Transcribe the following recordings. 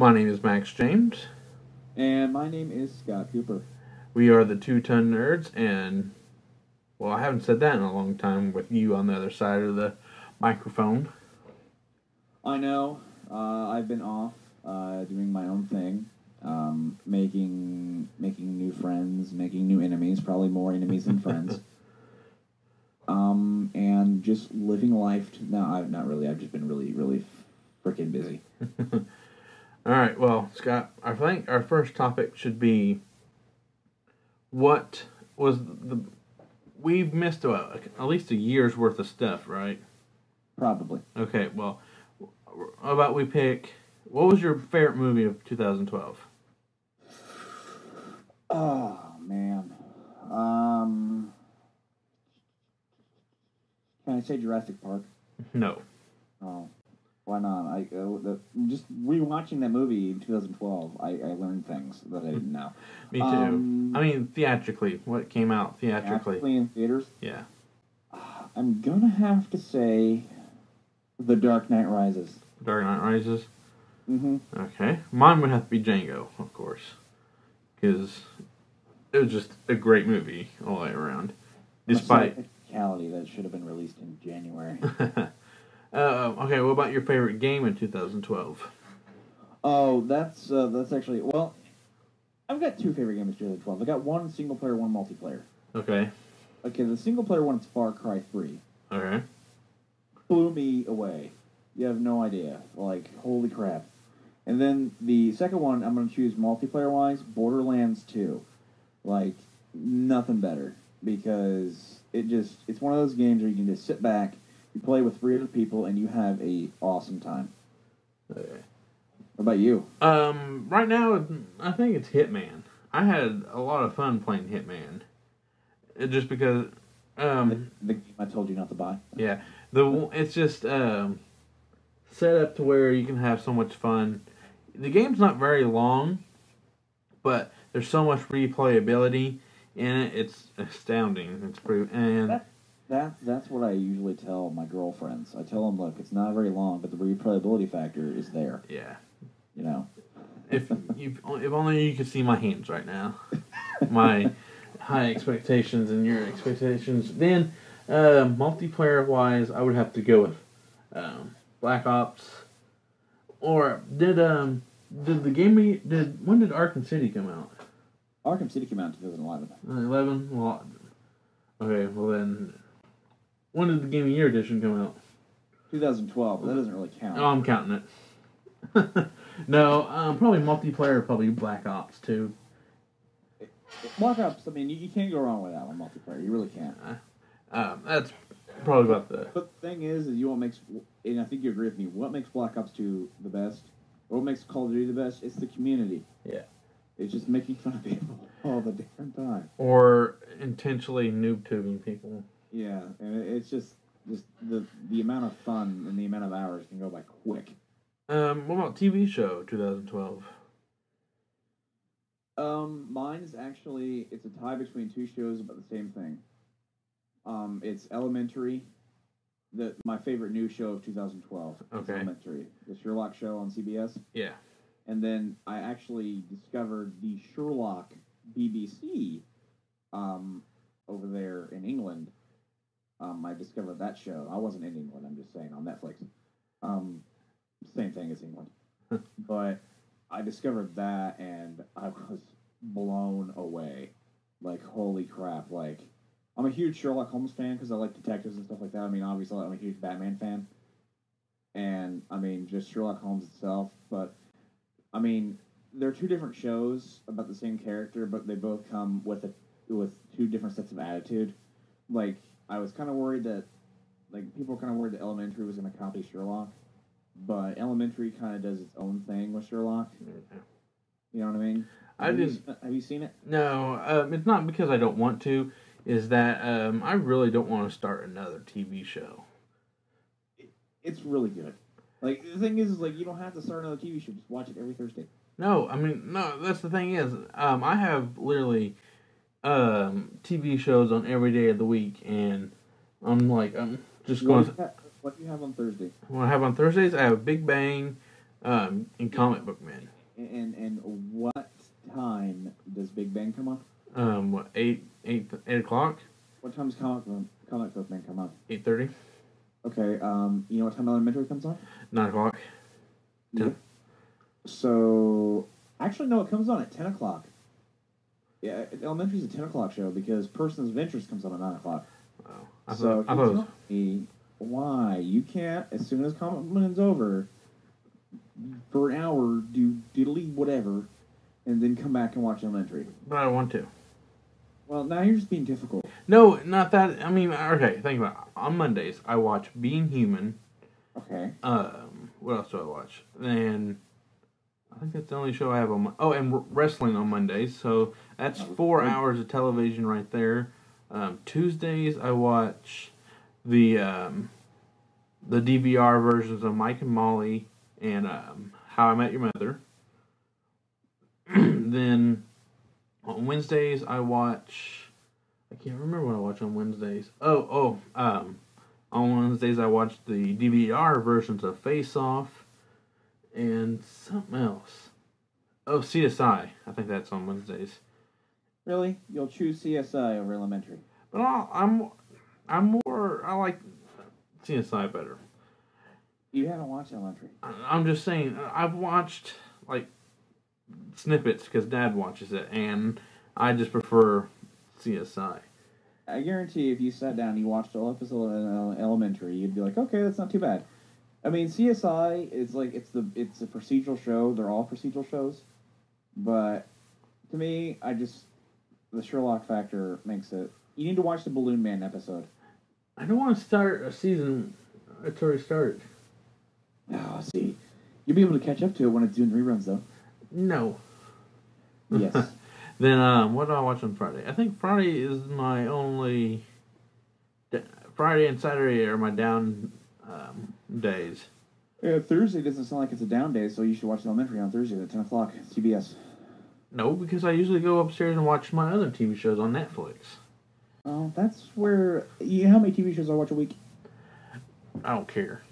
My name is Max James. And my name is Scott Cooper. We are the Two Ton Nerds, and, well, I haven't said that in a long time with you on the other side of the microphone. I know. I've been off doing my own thing, making new friends, making new enemies, probably more enemies than friends. And just living life. No, I've not really. I've just been really, really freaking busy. All right, well, Scott, I think our first topic should be what was the... We've missed at least a year's worth of stuff, right? Probably. Okay, well, how about we pick... What was your favorite movie of 2012? Oh, man. Can I say Jurassic Park? No. Oh. Why not? Just rewatching that movie in 2012, I learned things that I didn't know. Me too. I mean, theatrically. What came out theatrically? In theaters? Yeah. I'm going to have to say The Dark Knight Rises. Dark Knight Rises? Mm-hmm. Okay. Mine would have to be Django, of course. Because it was just a great movie all the way around. Despite... a technicality that should have been released in January. Okay, what about your favorite game in 2012? Oh, that's actually... Well, I've got two favorite games in 2012. I got one single player, one multiplayer. Okay. Okay, the single player one is Far Cry 3. Okay. Blew me away. You have no idea. Like, holy crap. And then the second one, I'm going to choose multiplayer-wise, Borderlands 2. Like, nothing better. Because it's one of those games where you can just sit back, you play with 3 other people, and you have a awesome time. Okay. What about you? Right now, I think it's Hitman. I had a lot of fun playing Hitman. Just because... the game I told you not to buy? Yeah. It's just set up to where you can have so much fun. The game's not very long, but there's so much replayability in it. It's astounding. It's pretty... And... That's what I usually tell my girlfriends. I tell them, look, it's not very long, but the replayability factor is there. Yeah. You know. If only you could see my hands right now. My high expectations and your expectations. Then, multiplayer-wise, I would have to go with Black Ops. Or when did Arkham City come out? Arkham City came out in 2011. 11? Well, okay, well then... When did the Game of Year edition come out? 2012. That doesn't really count. Oh, I'm counting it. No, probably multiplayer, probably Black Ops 2. Black Ops, I mean, you can't go wrong with that one, multiplayer. You really can't. That's probably about the... But the thing is you what makes... And I think you agree with me. What makes Black Ops 2 the best, or what makes Call of Duty the best, it's the community. Yeah. It's just making fun of people all the damn time. Or intentionally noob-tubing people. Yeah, and it's just the amount of fun and the amount of hours can go by quick. What about TV show 2012? Mine is actually, it's a tie between two shows about the same thing. It's Elementary, my favorite new show of 2012. Okay. Elementary, the Sherlock show on CBS. Yeah. And then I actually discovered the Sherlock BBC over there in England. I discovered that show. I wasn't in England, I'm just saying, on Netflix. Same thing as England. But I discovered that, and I was blown away. Like, holy crap. Like, I'm a huge Sherlock Holmes fan because I like detectives and stuff like that. I mean, obviously, I'm a huge Batman fan. And, I mean, just Sherlock Holmes itself. But, I mean, they're two different shows about the same character, but they both come with two different sets of attitude. Like, I was kind of worried that, people were kind of worried that Elementary was going to copy Sherlock, but Elementary kind of does its own thing with Sherlock. You know what I mean? Have you seen it? No, it's not because I don't want to. Is that I really don't want to start another TV show. It's really good. Like, the thing is, you don't have to start another TV show. Just watch it every Thursday. No, I mean, no, that's the thing is, I have literally TV shows on every day of the week, and I'm just going... What do you have on Thursday? What I have on Thursdays, I have Big Bang, In Comic Book Man. And what time does Big Bang come on? What, 8 o'clock? What time does Comic Book Man come on? 8:30. Okay. You know what time Elementary comes on? 9 o'clock. 10. Yeah. So actually, no, it comes on at 10 o'clock. Yeah, Elementary is a 10 o'clock show because Persons of Interest comes on at 9 o'clock. Oh, I thought it was... me why you can't, as soon as Comic Man's over, for an hour, do diddly whatever, and then come back and watch Elementary. But I don't want to. Well, now you're just being difficult. No, not that. I mean, okay, think about it. On Mondays, I watch Being Human. Okay. What else do I watch? And I think that's the only show I have on. And wrestling on Mondays. So that's 4 hours of television right there. Tuesdays, I watch the DVR versions of Mike and Molly and How I Met Your Mother. Then on Wednesdays, I watch... I can't remember what I watch on Wednesdays. On Wednesdays, I watch the DVR versions of Face Off and something else. Oh, CSI. I think that's on Wednesdays. Really? You'll choose CSI over Elementary? But I like CSI better. You haven't watched Elementary. I'm just saying, I've watched, like, snippets because Dad watches it, and I just prefer CSI. I guarantee if you sat down and you watched all episode of Elementary, you'd be like, okay, that's not too bad. I mean, CSI is like, it's a procedural show. They're all procedural shows. But to me, the Sherlock factor makes it. You need to watch the Balloon Man episode. I don't want to start a season. It's already started. Oh, see. You'll be able to catch up to it when it's doing reruns, though. No. Yes. Then, what do I watch on Friday? I think Friday is my only... Friday and Saturday are my down days. Thursday doesn't sound like it's a down day, so you should watch Elementary on Thursday at 10 o'clock, CBS. No, because I usually go upstairs and watch my other TV shows on Netflix. Oh, that's where... You know how many TV shows I watch a week? I don't care.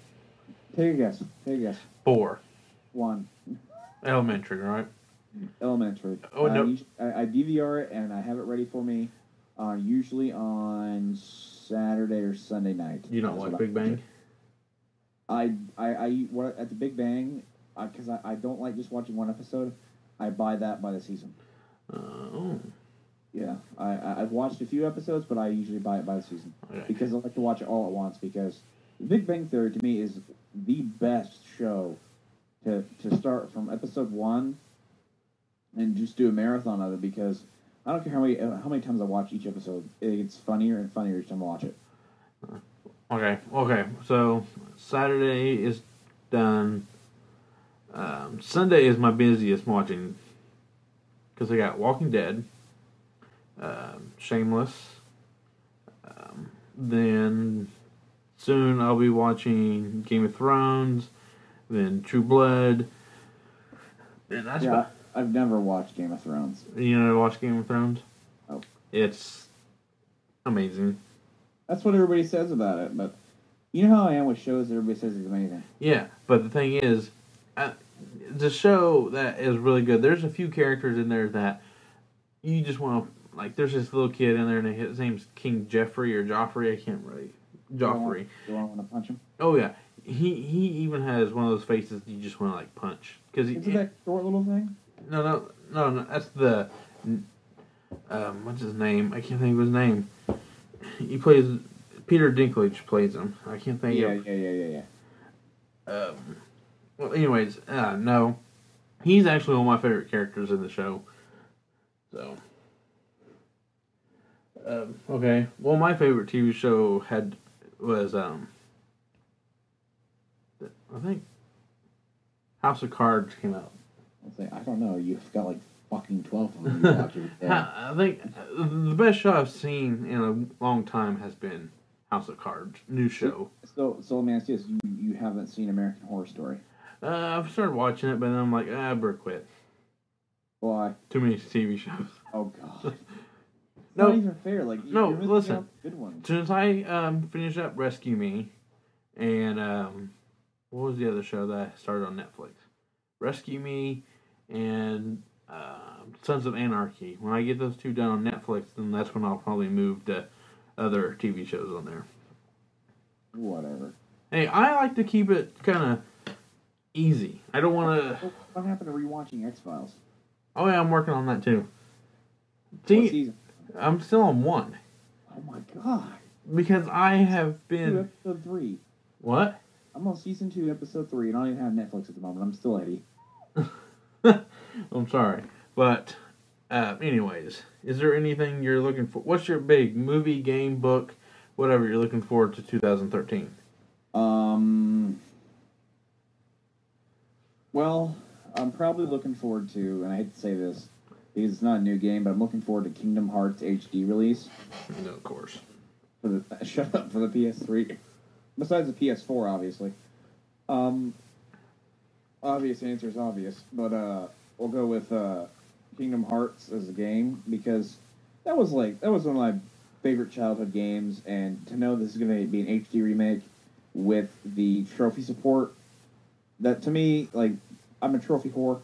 Take a guess. 4. 1. Elementary, right? Elementary. Oh, no. I DVR it, and I have it ready for me usually on Saturday or Sunday night. You don't like Big Bang? At the Big Bang, because I don't like just watching one episode, I buy that by the season. Oh. Yeah. I've watched a few episodes, but I usually buy it by the season. Okay. Because I like to watch it all at once, because Big Bang Theory, to me, is the best show to start from episode 1 and just do a marathon of it, because I don't care how many times I watch each episode. It gets funnier and funnier each time I watch it. Okay. So, Saturday is done. Sunday is my busiest watching, because I got Walking Dead, Shameless, then soon I'll be watching Game of Thrones, then True Blood. And that's I've never watched Game of Thrones. You never watched Game of Thrones? Oh. It's amazing. That's what everybody says about it, but you know how I am with shows that everybody says is amazing. Yeah, but the thing is, the show that is really good, there's a few characters in there that you just want to, like, there's this little kid in there, and his name's King Jeffrey, or Joffrey, I can't really... Joffrey. Do I want to punch him? Oh, yeah. He even has one of those faces you just want to, like, punch. Is it that short little thing? No, that's the... what's his name? I can't think of his name. He plays... Peter Dinklage plays him. I can't think of... Yeah. Well, anyways, no. He's actually one of my favorite characters in the show. So... okay. Well, my favorite TV show was I think House of Cards came out. I don't know. You've got like fucking 12 of them you watch every day. I think the best show I've seen in a long time has been House of Cards. New show. So let me ask you this: you haven't seen American Horror Story? I've started watching it, but then I'm like, I better quit. Why? Too many TV shows. Oh God. No, not even fair. Like, no, you're listen. out good ones. Since I finished up Rescue Me, and what was the other show that I started on Netflix? Rescue Me, and Sons of Anarchy. When I get those two done on Netflix, then that's when I'll probably move to other TV shows on there. Whatever. Hey, I like to keep it kind of easy. I don't want to... What happened to rewatching X-Files? Oh, yeah, I'm working on that, too. What See, season? I'm still on 1. Oh, my God. Because I have been... Episode 3. What? I'm on season 2, episode 3, and I don't even have Netflix at the moment. I'm still Eddie. I'm sorry. But, anyways, is there anything you're looking for? What's your big movie, game, book, whatever you're looking forward to 2013? Well, I'm probably looking forward to, and I hate to say this, because it's not a new game, but I'm looking forward to Kingdom Hearts HD release. No, of course. Shut up, for the PS3. Besides the PS4, obviously. Obvious answer is obvious, but we'll go with Kingdom Hearts as a game, because that was one of my favorite childhood games, and to know this is going to be an HD remake with the trophy support, that to me, I'm a trophy whore.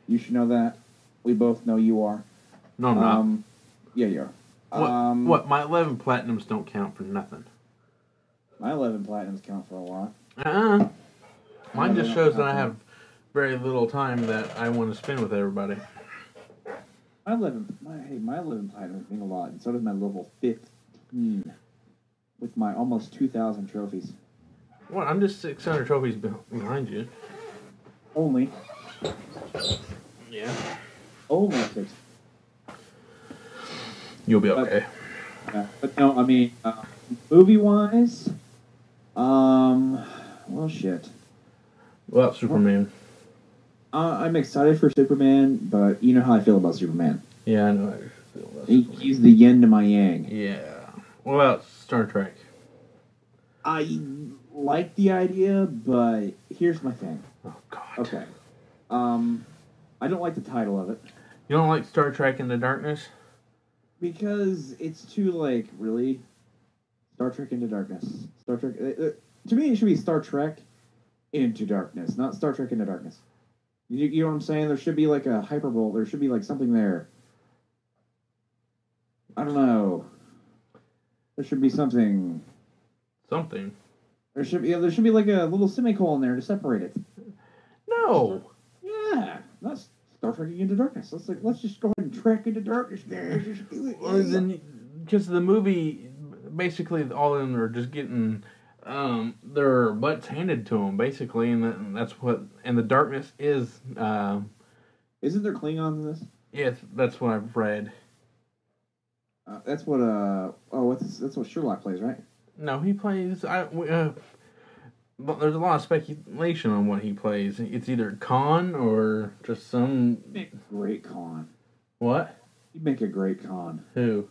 You should know that. We both know you are. No, I'm not. Yeah, you are. What? My 11 platinums don't count for nothing. My 11 platinums count for a lot. Mine just shows that I have very little time that I want to spend with everybody. My 11 platinums mean a lot, and so does my level 15 with my almost 2,000 trophies. What? I'm just 600 trophies behind you. Only. Yeah. Only 6. You'll be okay. But no, I mean, movie-wise, well, shit. Well, Superman. I'm excited for Superman, but you know how I feel about Superman. Yeah, I know how you feel about Superman. He's the yin to my yang. Yeah. What about Star Trek? I like the idea, but here's my thing. Oh, God. Okay. I don't like the title of it. You don't like Star Trek Into Darkness? Because it's too, really? Star Trek Into Darkness. Star Trek... to me, it should be Star Trek Into Darkness, not Star Trek Into Darkness. You know what I'm saying? There should be, a hyperbole. There should be, something there. I don't know. There should be something... Something? There should be a little semicolon there to separate it. No! Yeah, not Star Trek Into Darkness. Let's just go ahead and trek into darkness there. Just do it. Because the movie, basically, all of them are just getting their butts handed to them, basically, and that's what. And the darkness is. Isn't there Klingons in this? Yes, that's what I've read. That's what. That's what Sherlock plays, right? No, he plays. But there's a lot of speculation on what he plays. It's either Khan or just some... He'd make a great Khan. What? He'd make a great Khan. Who?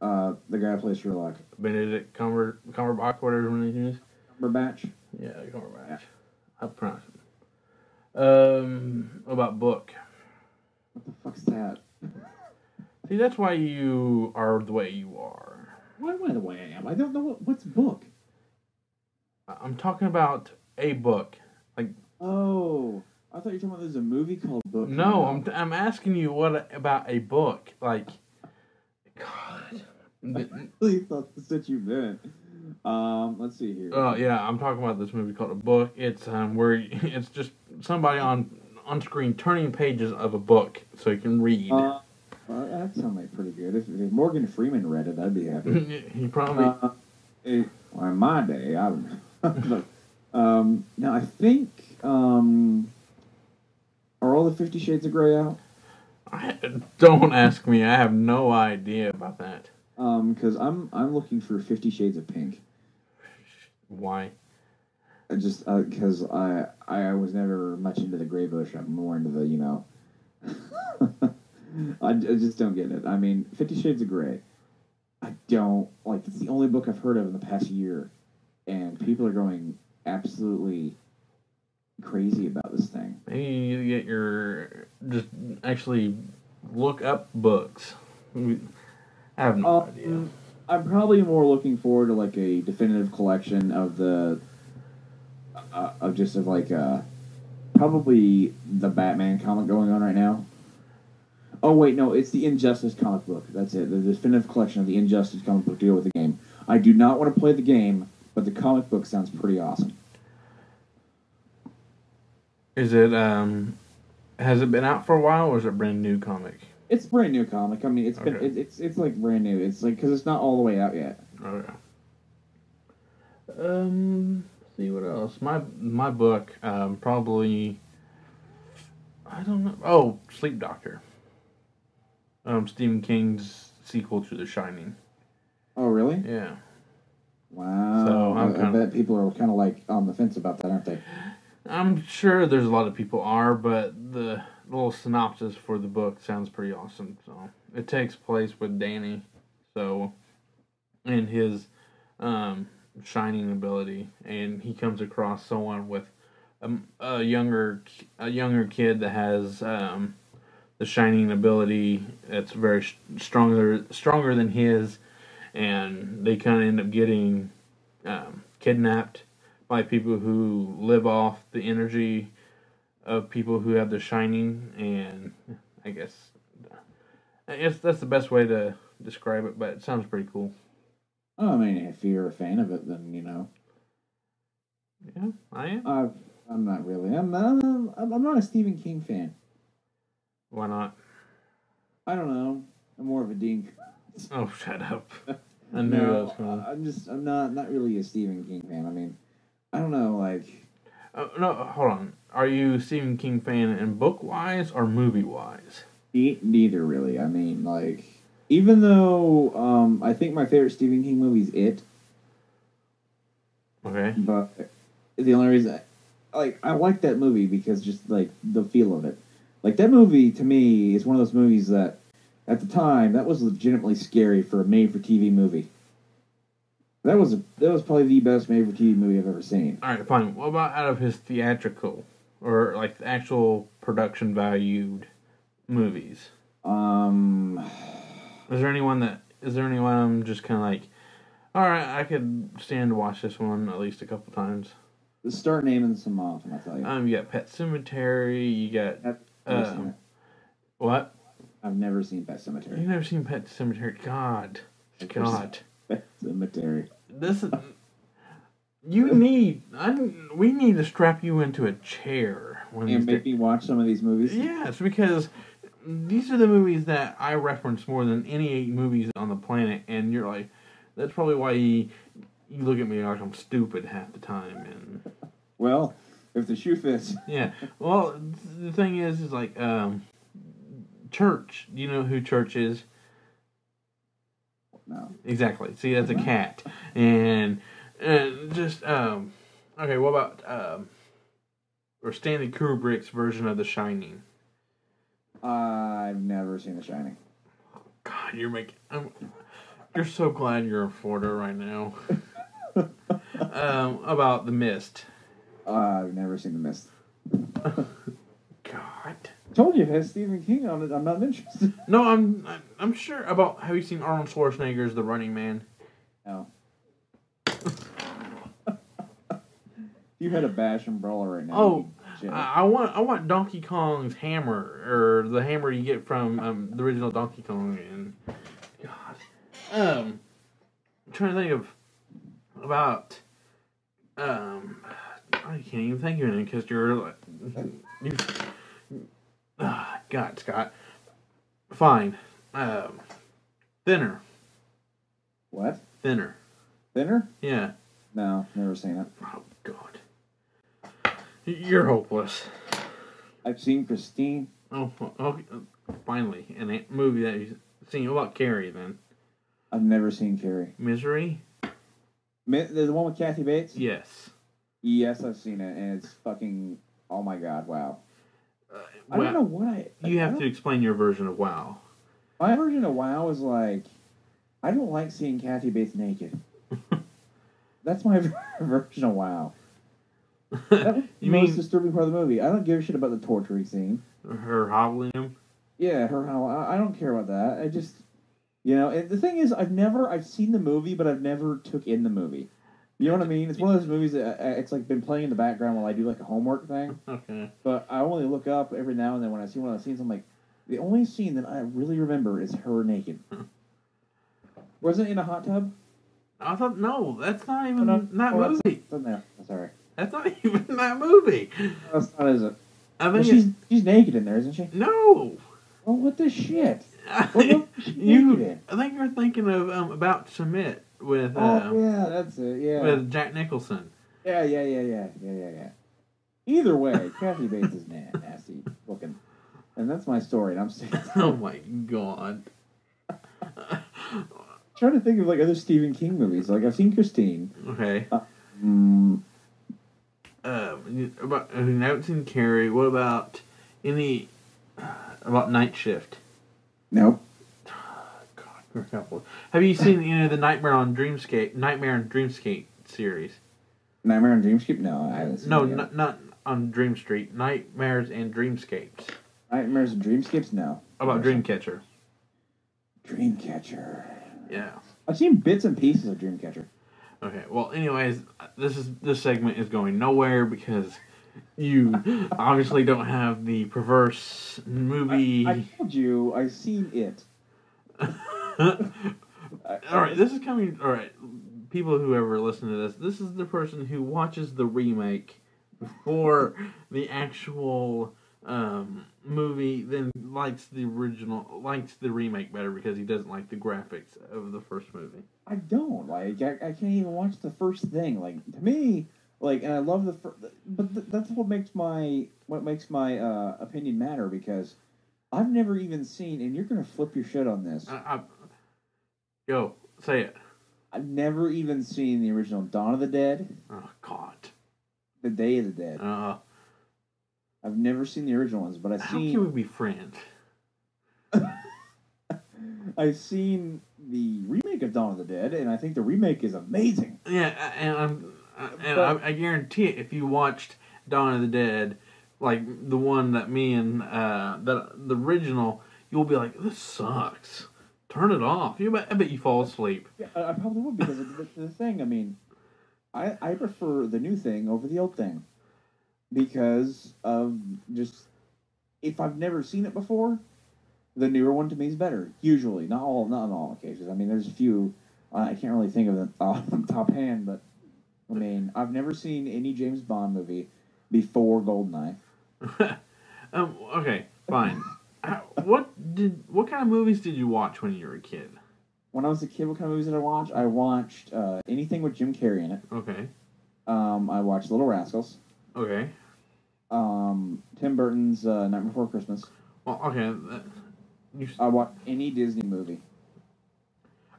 The guy who plays Sherlock. Benedict Cumberbatch, whatever his name is. Cumberbatch? Yeah, Cumberbatch. Yeah. I pronounce it. What about book? What the fuck's that? See, that's why you are the way you are. Why am I the way I am? I don't know what's book. I'm talking about a book. Oh, I thought you were talking about there's a movie called Book. No, I'm asking you what about a book. God. I really thought that's what you meant. Let's see here. Oh, yeah, I'm talking about this movie called A Book. It's where it's just somebody on screen turning pages of a book so you can read. Well, that sounds like pretty good. If Morgan Freeman read it, I'd be happy. He probably... in my day, I would... now, I think... are all the 50 Shades of Grey out? Don't ask me. I have no idea about that. Because I'm looking for 50 Shades of Pink. Why? Because I was never much into the Grey Bush. I'm more into the, I just don't get it. I mean, 50 Shades of Grey. I don't, it's the only book I've heard of in the past year. And people are going absolutely crazy about this thing. Maybe you just actually look up books. I have no idea. I'm probably more looking forward to a definitive collection of probably the Batman comic going on right now. Oh wait, no, it's the Injustice comic book. That's it. The definitive collection of the Injustice comic book to go with the game. I do not want to play the game, but the comic book sounds pretty awesome. Is it has it been out for a while, or is it a brand new comic? It's a brand new comic. I mean, Okay. it's like brand new. It's like because it's not all the way out yet. Okay. Let's see what else. My book, probably. I don't know. Oh, Sleep Doctor. Stephen King's sequel to The Shining. Oh, really? Yeah. Wow. So I bet people are kind of like on the fence about that, aren't they? I'm sure there's a lot of people are, but the little synopsis for the book sounds pretty awesome. So it takes place with Danny, so and his shining ability, and he comes across someone with a younger kid that has the shining ability that's very stronger than his, and they kind of end up getting kidnapped by people who live off the energy of people who have the shining, and I guess that's the best way to describe it, but it sounds pretty cool. Oh, I mean, if you're a fan of it, then you know. Yeah, I am. I'm not really. I'm not a Stephen King fan. Why not? I don't know. I'm more of a Dean. Oh, shut up! I knew that was coming. I'm not really a Stephen King fan. I mean, I don't know, like. No, hold on. Are you a Stephen King fan in book wise or movie wise? Neither really. I mean, like, even though I think my favorite Stephen King movie is It. Okay. But the only reason, like, I like that movie because just like the feel of it. Like that movie to me is one of those movies that, at the time, that was legitimately scary for a made-for-TV movie. That was probably the best made-for-TV movie I've ever seen. All right, fine. What about out of his theatrical or like the actual production valued movies? Is there anyone I'm just kind of like, all right, I could stand to watch this one at least a couple times. Start naming some off, and I'll tell you. You got Pet Sematary. You got what? I've never seen Pet Sematary. You've never seen Pet Sematary? God. Pet Sematary. This is. We need to strap you into a chair and make me watch some of these movies. Yes, because these are the movies that I reference more than any movies on the planet, and you're like, that's probably why you look at me like I'm stupid half the time. And well, if the shoe fits. Yeah. Well, the thing is like Church. Do you know who Church is? No. Exactly. See, that's a cat, and just okay. What about or Stanley Kubrick's version of The Shining? I've never seen The Shining. God, you're so glad you're in Florida right now. About The Mist. I've never seen The Mist. God. Told you, if it has Stephen King on it, I'm not interested. No, I'm sure about. Have you seen Arnold Schwarzenegger's The Running Man? No. You had a bash umbrella right now. Oh, I want Donkey Kong's hammer, or the hammer you get from the original Donkey Kong. And God, I'm trying to think about I can't even think of anything because you're like God, Scott. Fine. Thinner. What? Thinner. Thinner? Yeah. No, never seen it. Oh, God. You're hopeless. I've seen Christine. Oh, finally. A movie that you've seen. What about Carrie, then? I've never seen Carrie. Misery? The one with Kathy Bates? Yes. Yes, I've seen it, and it's fucking... Oh, my God, wow. I Well, don't know what You have to explain your version of WoW. My version of WoW is like... I don't like seeing Kathy Bates naked. That's my version of WoW. That was the most disturbing part of the movie. I don't give a shit about the torturing scene. Her hobbling him? Yeah, her hobbling. I don't care about that. I just... You know, the thing is, I've seen the movie, but I've never took in the movie. You know what I mean? It's one of those movies that it's like been playing in the background while I do like a homework thing. Okay. But I only look up every now and then when I see one of those scenes. I'm like, the only scene that I really remember is her naked. Wasn't it in a hot tub? I thought, no, that's not even that Oh, movie. That's there. Sorry. That's not even that movie. That's not, is it? I think She's naked in there, isn't she? No. Oh, what the shit? I think you're thinking of About to Submit with yeah, that's it. Yeah, with Jack Nicholson. Yeah. Either way, Kathy Bates is nasty looking, and that's my story. And I'm saying, oh my god. Trying to think of like other Stephen King movies. Like I've seen Christine. Okay. About Notes and Carrie. What about any about Night Shift? Nope. God, have you seen the Nightmare on Dreamscape series? Nightmare on Dreamscape? No, I haven't seen No, not on Dream Street. Nightmares and Dreamscapes. Nightmares and Dreamscapes? No. About Dreamcatcher. Dreamcatcher. Yeah. I've seen bits and pieces of Dreamcatcher. Okay. Well, anyways, this segment is going nowhere because you obviously don't have the perverse movie. I told you, I've seen it. Alright, this is coming. Alright, people who ever listen to this is the person who watches the remake before the actual movie, then likes the remake better because he doesn't like the graphics of the first movie. I don't like. I can't even watch the first thing. Like to me, like, and I love the first, but that's what makes my opinion matter because I've never even seen, and you're gonna flip your shit on this. Go say it. I've never even seen the original Dawn of the Dead. Oh God. The Day of the Dead. I've never seen the original ones, but How can we be friends? I've seen the remake of Dawn of the Dead, and I think the remake is amazing. Yeah, and I guarantee it. If you watched Dawn of the Dead, like the one that me and the original, you'll be like, "This sucks. Turn it off." I bet you fall asleep. Yeah, I probably would because the thing. I mean, I prefer the new thing over the old thing because of just if I've never seen it before, the newer one to me is better. Usually, not in all cases. I mean, there's a few. I can't really think of them off the top hand, but I mean, I've never seen any James Bond movie before GoldenEye. Okay, fine. What kind of movies did you watch when you were a kid? When I was a kid, what kind of movies did I watch? I watched anything with Jim Carrey in it. Okay. I watched Little Rascals. Okay. Tim Burton's Night Before Christmas. Well, okay. I watched any Disney movie.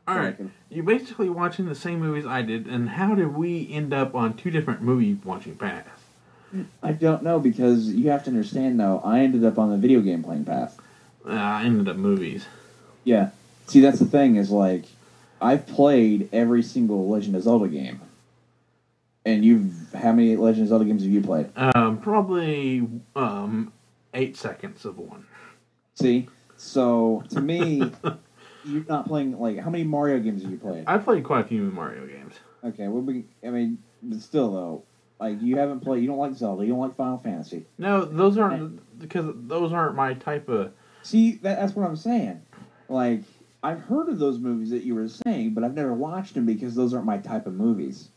All right. You're basically watching the same movies I did, and how did we end up on two different movie watching paths? I don't know, because you have to understand, though, I ended up on the video game playing path. I ended up movies. Yeah. See, that's the thing, is like, I've played every single Legend of Zelda game. And how many Legend of Zelda games have you played? Probably 8 seconds of one. See? So, to me, you're not playing, like, how many Mario games have you played? I played quite a few Mario games. Okay, but still, though, like, you don't like Zelda, you don't like Final Fantasy. No, those aren't my type of... See, that's what I'm saying. Like, I've heard of those movies that you were saying, but I've never watched them because those aren't my type of movies.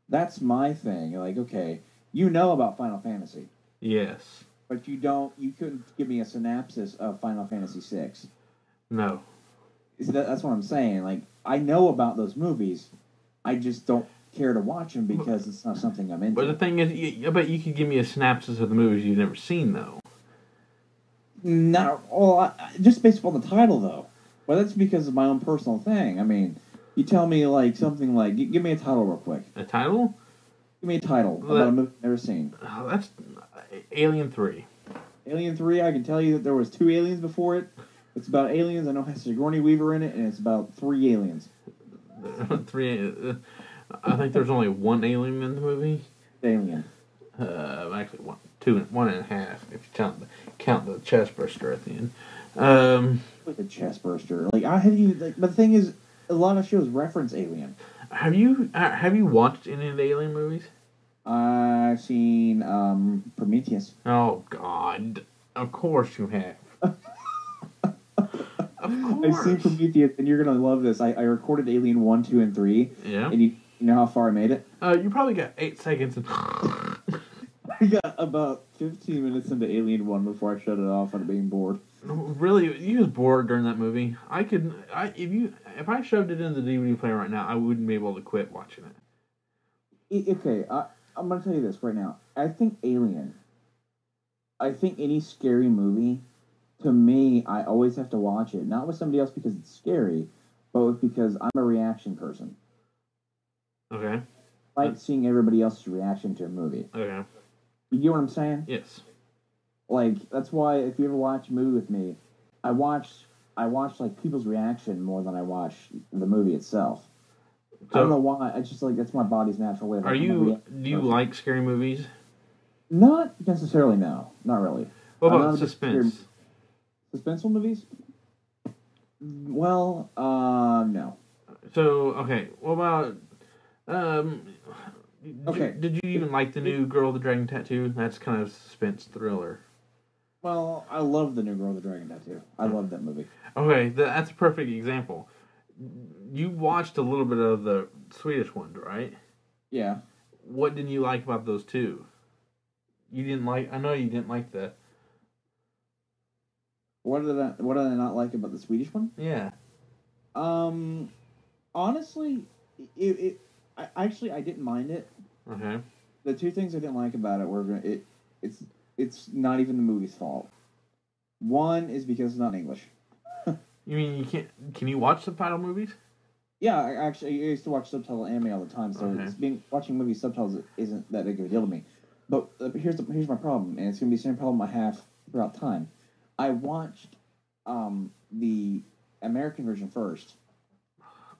That's my thing. Like, okay, you know about Final Fantasy. Yes. But you couldn't give me a synopsis of Final Fantasy VI. No. That's what I'm saying. Like, I know about those movies. I just don't care to watch them because it's not something I'm into. But the thing is, I bet you could give me a synopsis of the movies you've never seen, though. Just based upon the title, though. Well, that's because of my own personal thing. I mean, you tell me, like, something like... Give me a title real quick. A title? Give me a title about a movie I've never seen. That's Alien 3. Alien 3, I can tell you that there was 2 aliens before it. It's about aliens. I know it has Sigourney Weaver in it, and it's about 3 aliens. I think there's only 1 alien in the movie. Alien. Actually, 1.5 if you count the chest burster at the end. Like a chest burster. Like but the thing is, a lot of shows reference Alien. Have you watched any of the Alien movies? I've seen Prometheus. Oh God! Of course you have. Of I've seen course. Prometheus, and you're gonna love this. I recorded Alien 1, 2, and 3. Yeah. And you know how far I made it? You probably got 8 seconds. I got about 15 minutes into Alien 1 before I shut it off out of being bored. Really, you was bored during that movie. If I shoved it in the DVD player right now, I wouldn't be able to quit watching it. Okay, I'm gonna tell you this right now. I think any scary movie, to me, I always have to watch it. Not with somebody else because it's scary, but because I'm a reaction person. Okay. I like seeing everybody else's reaction to a movie. Okay. You get what I'm saying? Yes. Like, that's why if you ever watch a movie with me, I watch like people's reaction more than I watch the movie itself. So, I don't know why. I just like that's my body's natural way. Do you like scary movies? Not necessarily. No, not really. What about suspense? Suspenseful movies? Well, no. So okay, what about okay? Did you even like the new Girl with the Dragon Tattoo? That's kind of suspense thriller. Well, I love the new Girl with the Dragon Tattoo. I love that movie. Okay, that's a perfect example. You watched a little bit of the Swedish one, right? Yeah. What didn't you like about those two? You didn't like. I know you didn't like the. What did I not like about the Swedish one? Yeah. Honestly, I didn't mind it. Okay. The two things I didn't like about it were it's not even the movie's fault. One is because it's not in English. You mean you can't? Can you watch subtitle movies? Yeah, I used to watch subtitle anime all the time, so watching movie subtitles isn't that big of a deal to me. But here's my problem, and it's gonna be the same problem I have throughout time. I watched the American version first.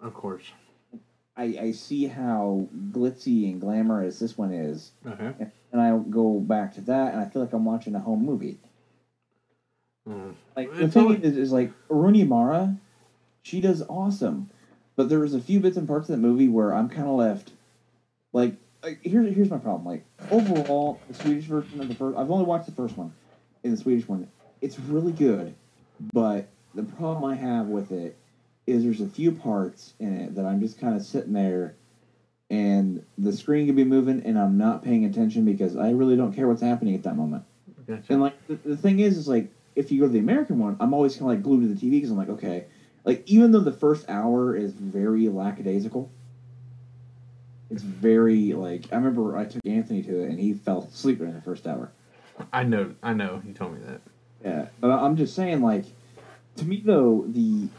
Of course. I see how glitzy and glamorous this one is, Okay. and I go back to that, and I feel like I'm watching a home movie. Like the thing is like Rooney Mara, she does awesome, but there was a few bits and parts of that movie where I'm kind of left. Like here's my problem. Like overall, the Swedish version of the first, I've only watched the first one. In the Swedish one, it's really good, but the problem I have with it is there's a few parts in it that I'm just kind of sitting there, and the screen could be moving, and I'm not paying attention because I really don't care what's happening at that moment. Gotcha. And like the thing is like if you go to the American one, I'm always kind of like glued to the TV because I'm like, okay, like even though the first hour is very lackadaisical, it's very like I remember I took Anthony to it and he fell asleep during the first hour. I know, you told me that. Yeah, but I'm just saying, like, to me though, the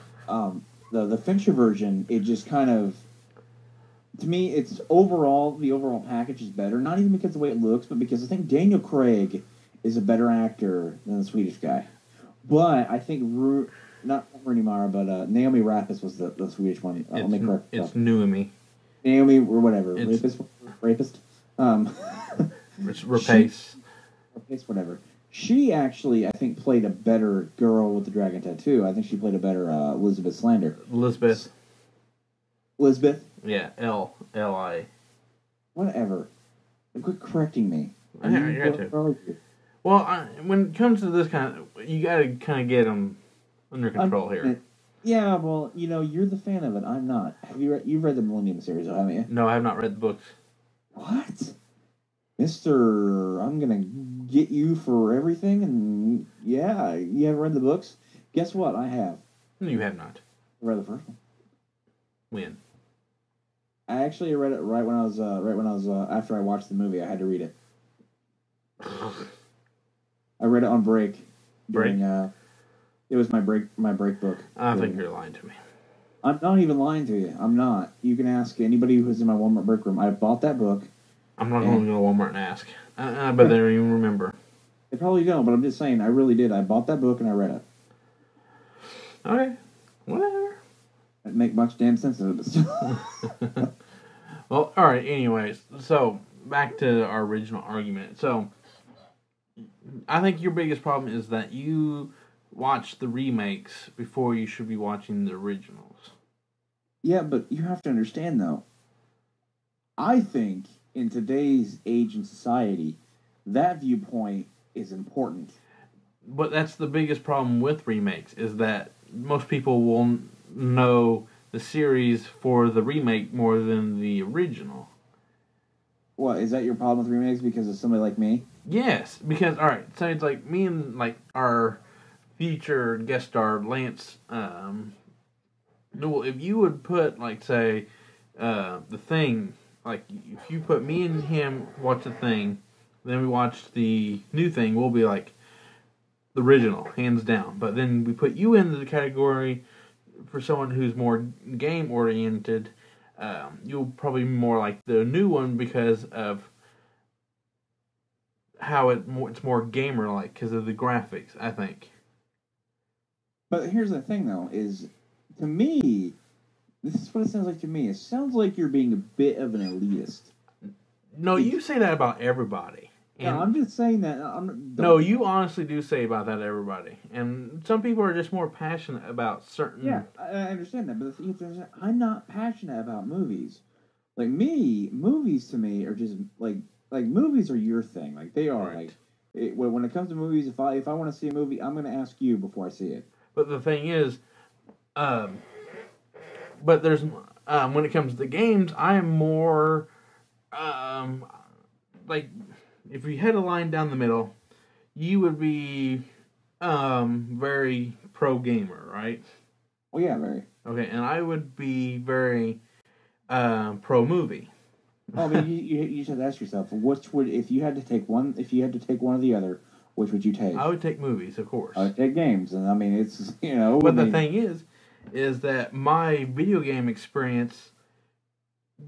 Fincher version, it just kind of, to me, it's the overall package is better. Not even because of the way it looks, but because I think Daniel Craig is a better actor than the Swedish guy. But I think not Rooney Mara, but Naomi Rapace was the Swedish one. It's Naomi. Naomi or whatever, rapist. Rapace. Rapace, whatever. She actually, I think, played a better girl with the dragon tattoo. I think she played a better Elizabeth Slander. Elizabeth. Yeah, L-I. Whatever. Quit correcting me. Yeah, you got to. Well, when it comes to this kind of, you got to kind of get them under control here. Yeah, well, you're the fan of it. I'm not. You've read the Millennium series, haven't you? No, I have not read the books. What? Mister, I'm going to get you for everything, and yeah, you haven't read the books? Guess what? I have. No, you have not. I read the first one. When? I actually read it right when I was after I watched the movie. I had to read it. I read it on break. During, it was my break book. I think you're lying to me. I'm not even lying to you. I'm not. You can ask anybody who's in my Walmart break room. I bought that book. I'm not going to go to Walmart and ask. I bet they don't even remember. They probably don't, but I'm just saying, I really did. I bought that book and I read it. Okay. Whatever. That make much damn sense of it, but still. Well, alright, anyways. So, back to our original argument. So, I think your biggest problem is that you watch the remakes before you should be watching the originals. Yeah, but you have to understand, though. I think in today's age and society, that viewpoint is important. But that's the biggest problem with remakes, is that most people will know the series for the remake more than the original. What, is that your problem with remakes because of somebody like me? Yes, because, alright, so it's like me and, like, our featured guest star, Lance, well, if you would put, like, say, The Thing, like, if you put me and him watch The Thing, then we watch the new Thing, we'll be like, the original, hands down. But then we put you into the category for someone who's more game oriented. You'll probably be more like the new one because of how it's more gamer like because of the graphics, I think. But here's the thing, though, is to me, this is what it sounds like to me. It sounds like you're being a bit of an elitist. No, you say that about everybody. And no, I'm just saying that. No, you honestly do say about that to everybody. And some people are just more passionate about certain... Yeah, I understand that. But the thing is, I'm not passionate about movies. Like, movies to me are just, like movies are your thing. Like, they are. Right. Like, when it comes to movies, if I want to see a movie, I'm going to ask you before I see it. But the thing is, but there's, when it comes to games, I am more, like... If we had a line down the middle, you would be very pro gamer, right? Oh yeah, very. Okay, and I would be very pro movie. Oh, I mean, you should ask yourself, which would if you had to take one or the other, which would you take? I would take movies, of course. I would take games, and I mean it's But the thing is that my video game experience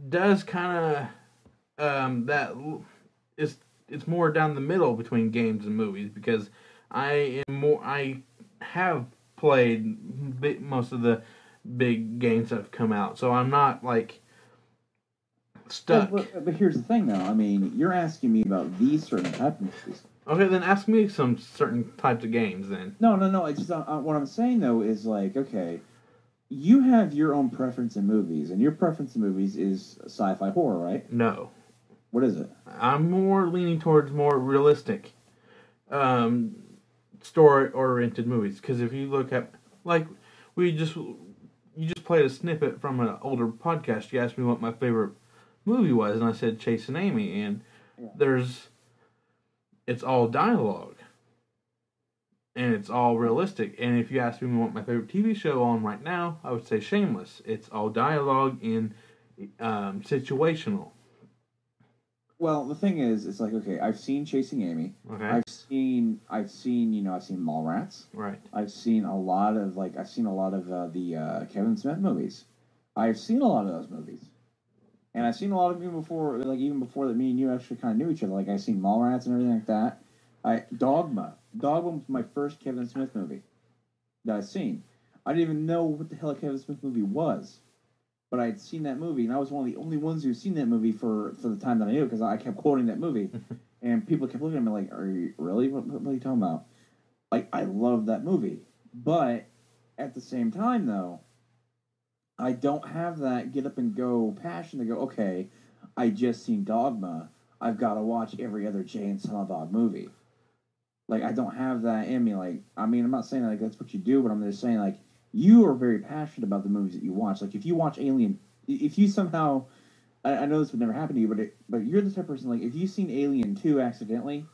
does kind of It's more down the middle between games and movies because I have played most of the big games that have come out, so I'm not like stuck. But here's the thing, though. I mean, you're asking me about these certain type of movies. Okay, then ask me some certain types of games. Then no. It's just what I'm saying though is like, okay, you have your own preference in movies, and your preference in movies is sci-fi horror, right? No. What is it? I'm more leaning towards more realistic, story-oriented movies. Because if you look at, like, you just played a snippet from an older podcast. You asked me what my favorite movie was, and I said Chasing Amy. And it's all dialogue, and it's all realistic. And if you ask me what my favorite TV show on right now, I would say Shameless. It's all dialogue and situational. Well, the thing is, it's like, okay, I've seen Chasing Amy. Okay. I've seen Mallrats. Right. I've seen a lot of the Kevin Smith movies. I've seen a lot of those movies, and I've seen a lot of them before, like even before that me and you actually kind of knew each other. Like I've seen Mallrats and everything like that. Dogma was my first Kevin Smith movie that I've seen. I didn't even know what the hell a Kevin Smith movie was. But I had seen that movie, and I was one of the only ones who'd seen that movie for the time that I knew, because I kept quoting that movie. And people kept looking at me like, are you really? What are you talking about? Like, I love that movie. But at the same time, though, I don't have that get up and go passion to go, okay, I just seen Dogma. I've got to watch every other Jay and Silent Bob movie. Like, I don't have that in me. Like, I mean, I'm not saying like that's what you do, but I'm just saying like, you are very passionate about the movies that you watch. Like, if you watch Alien, if you somehow, I know this would never happen to you, but you're the type of person, like, if you've seen Alien 2 accidentally,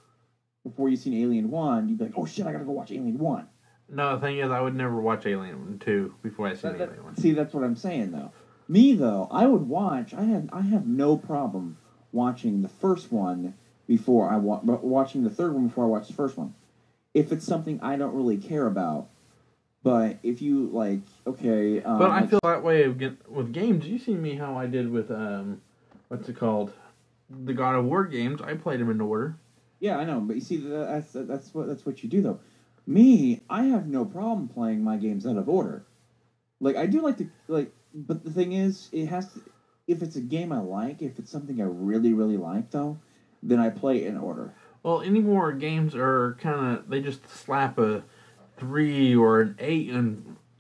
before you've seen Alien 1, you'd be like, oh shit, I gotta go watch Alien 1. No, the thing is, I would never watch Alien 2 before I see Alien 1. See, that's what I'm saying, though. Me, though, I would watch, I have no problem watching the first one before watching the third one before I watch the first one. If it's something I don't really care about. But if you, like, okay... but I feel that way with games. You see me how I did with, what's it called? The God of War games. I played them in order. Yeah, I know. But you see, that's what you do, though. Me, I have no problem playing my games out of order. Like, I do like to... like. But the thing is, it has to... If it's a game I like, if it's something I really, really like, though, then I play it in order. Well, any more games are kind of... They just slap a 3 or an 8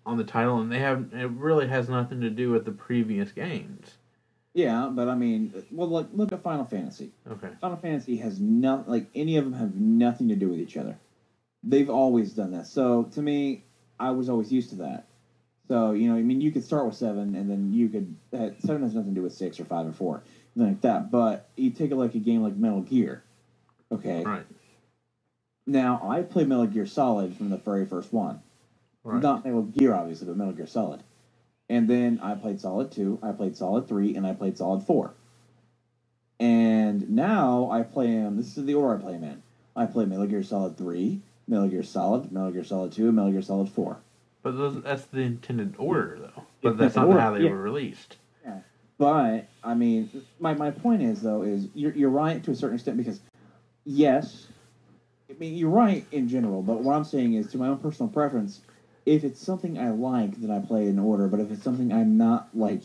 on the title, and it really has nothing to do with the previous games. Yeah, but I mean, well, look at Final Fantasy. Okay. Final Fantasy has not like any of them have nothing to do with each other. They've always done that. So to me, I was always used to that. So I mean, you could start with 7, and then you could 7 has nothing to do with 6 or 5 or 4, nothing like that. But you take like a game like Metal Gear, okay? Right. Now I played Metal Gear Solid from the very first one, Right. not Metal Gear obviously, but Metal Gear Solid. And then I played Solid 2, I played Solid 3, and I played Solid 4. And now I play them. This is the order I play them in. I play Metal Gear Solid 3, Metal Gear Solid, Metal Gear Solid 2, and Metal Gear Solid 4. But that's the intended order, though. But that's not how they were released. Yeah. But, I mean, my point is, though, is you're right to a certain extent because, yes, I mean, you're right in general, but what I'm saying is, to my own personal preference, if it's something I like, then I play it in order. But if it's something I'm not like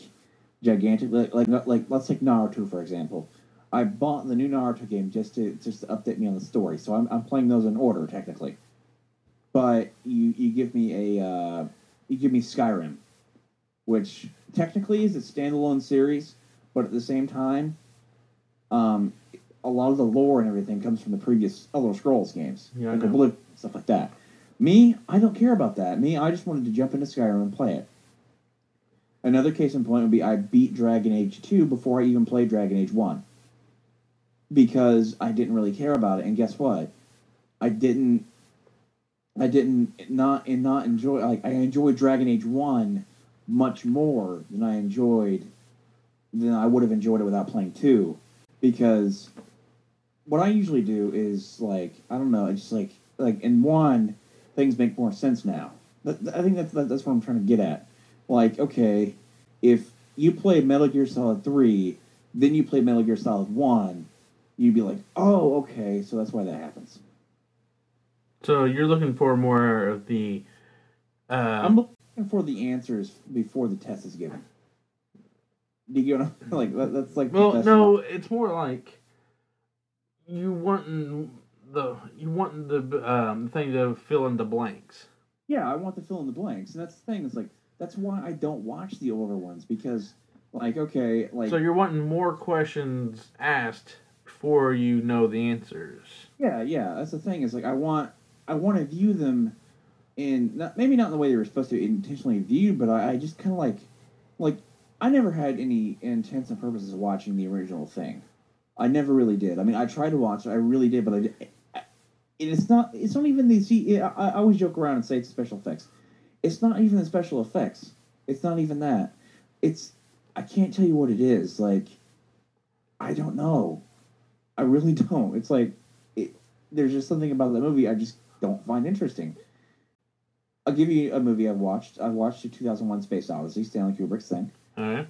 gigantic, like let's take Naruto for example. I bought the new Naruto game just to update me on the story, so I'm playing those in order technically. But you give me Skyrim, which technically is a standalone series, but at the same time, a lot of the lore and everything comes from the previous Elder Scrolls games, like Oblivion, stuff like that. Me, I don't care about that. Me, I just wanted to jump into Skyrim and play it. Another case in point would be I beat Dragon Age 2 before I even played Dragon Age 1. Because I didn't really care about it, and guess what? I not enjoy, like, I enjoyed Dragon Age 1 much more than I would have enjoyed it without playing 2. Because what I usually do is, like, I don't know, it's just like in 1, things make more sense now. I think that's what I'm trying to get at. Like, okay, if you play Metal Gear Solid 3, then you play Metal Gear Solid 1, you'd be like, oh, okay, so that's why that happens. So you're looking for more of the... I'm looking for the answers before the test is given. Do you get what I'm like? That's like... Well, no, it's more like you wanting the thing to fill in the blanks. Yeah, I want to fill in the blanks, and that's the thing. It's like that's why I don't watch the older ones because, like, okay, like. So you're wanting more questions asked before you know the answers. Yeah, that's the thing. Is like I want to view them in maybe not in the way they were supposed to be intentionally viewed, but I just kind of like I never had any intents and purposes of watching the original thing. I never really did. I mean, I tried to watch it, I really did, but it's not even the... See, I always joke around and say it's special effects. It's not even the special effects. It's not even that. I can't tell you what it is. Like, I don't know. I really don't. It's like, there's just something about that movie I just don't find interesting. I'll give you a movie I've watched. I watched the 2001 Space Odyssey, Stanley Kubrick's thing. All right.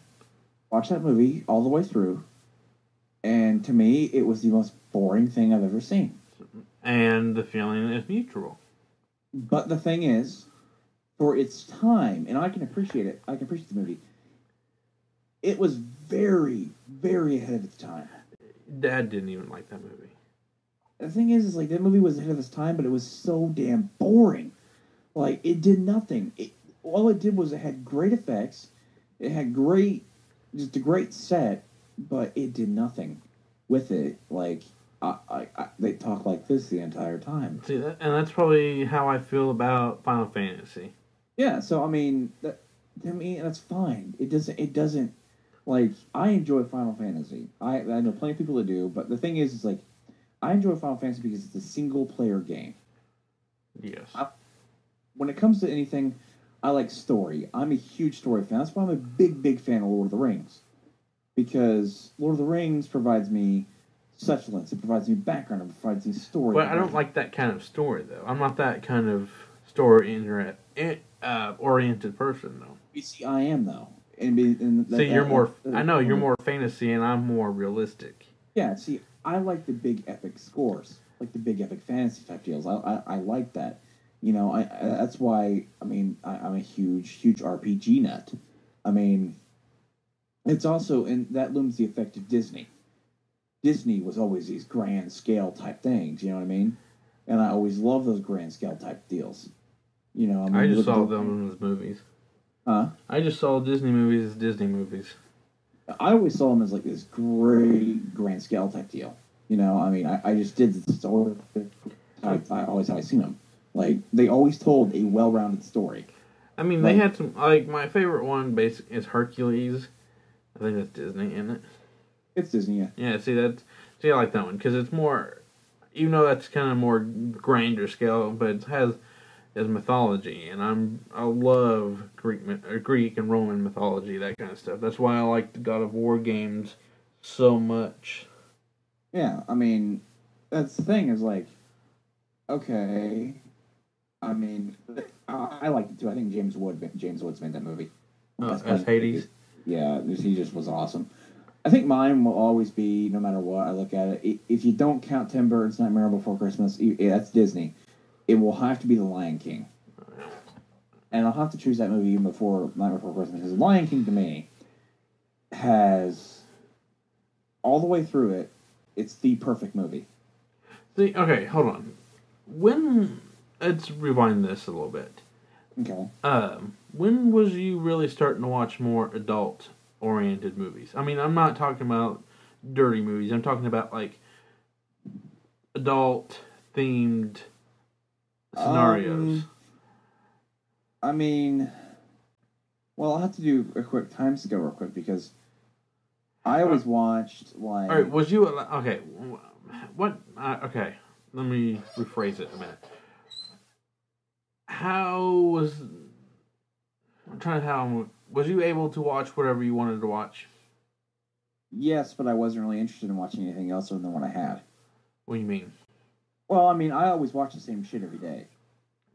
Watched that movie all the way through. And to me, it was the most boring thing I've ever seen. And the feeling is mutual. But the thing is, for its time, and I can appreciate it, I can appreciate the movie, it was very, very ahead of its time. Dad didn't even like that movie. The thing is like, that movie was ahead of its time, but it was so damn boring. Like, it did nothing. All it did was it had great effects, it had just a great set, but it did nothing with it. Like, they talk like this the entire time. See, and that's probably how I feel about Final Fantasy. Yeah, so I mean, that's fine. It doesn't. Like, I enjoy Final Fantasy. I know plenty of people that do, but the thing is like, I enjoy Final Fantasy because it's a single player game. Yes. When it comes to anything, I like story. I'm a huge story fan. That's why I'm a big fan of Lord of the Rings. Because Lord of the Rings provides me succulence, it provides me background, it provides me story. But I don't like that kind of story, though. I'm not that kind of story oriented person, though. You see, I am, though. You're more... I know, you're more fantasy, and I'm more realistic. Yeah, see, I like the big epic scores. Like the big epic fantasy type deals. I like that. You know, that's why, I mean, I'm a huge RPG nut. I mean... It's also, and that looms the effect of Disney. Disney was always these grand scale type things, you know what I mean? And I always love those grand scale type deals. You know, I mean, I just saw them as movies. Huh? I just saw Disney movies as Disney movies. I always saw them as like this great grand scale type deal. You know, I mean, I just did the story. I always how I seen them. Like they always told a well-rounded story. I mean, they Like had some, like, my favorite one is Hercules. I think that's Disney, isn't it? it's Disney, yeah. Yeah, see, I like that one, because it's more, even though that's kind of more grander scale, but it has mythology, and I love Greek and Roman mythology, that kind of stuff. That's why I like the God of War games so much. Yeah, I mean, that's the thing is like, okay, I mean, I liked it too. I think James Woods made that movie. Best As playing. Hades. Yeah, he just was awesome. I think mine will always be, no matter what I look at it. If you don't count Tim Burton's Nightmare Before Christmas, that's Disney. It will have to be The Lion King, and I'll have to choose that movie even before Nightmare Before Christmas because The Lion King to me has all the way through it. It's the perfect movie. See, okay, hold on. When let's rewind this a little bit. Okay. When was you really starting to watch more adult-oriented movies? I mean, I'm not talking about dirty movies. I'm talking about like adult-themed scenarios. I mean, well, I'll have to do a quick time scale real quick because I always watched like. All right, was you okay? What? Okay, let me rephrase it a minute. How was? I'm trying to how was you able to watch whatever you wanted to watch? Yes, but I wasn't really interested in watching anything else other than what I had. What do you mean? Well, I mean, I always watch the same shit every day.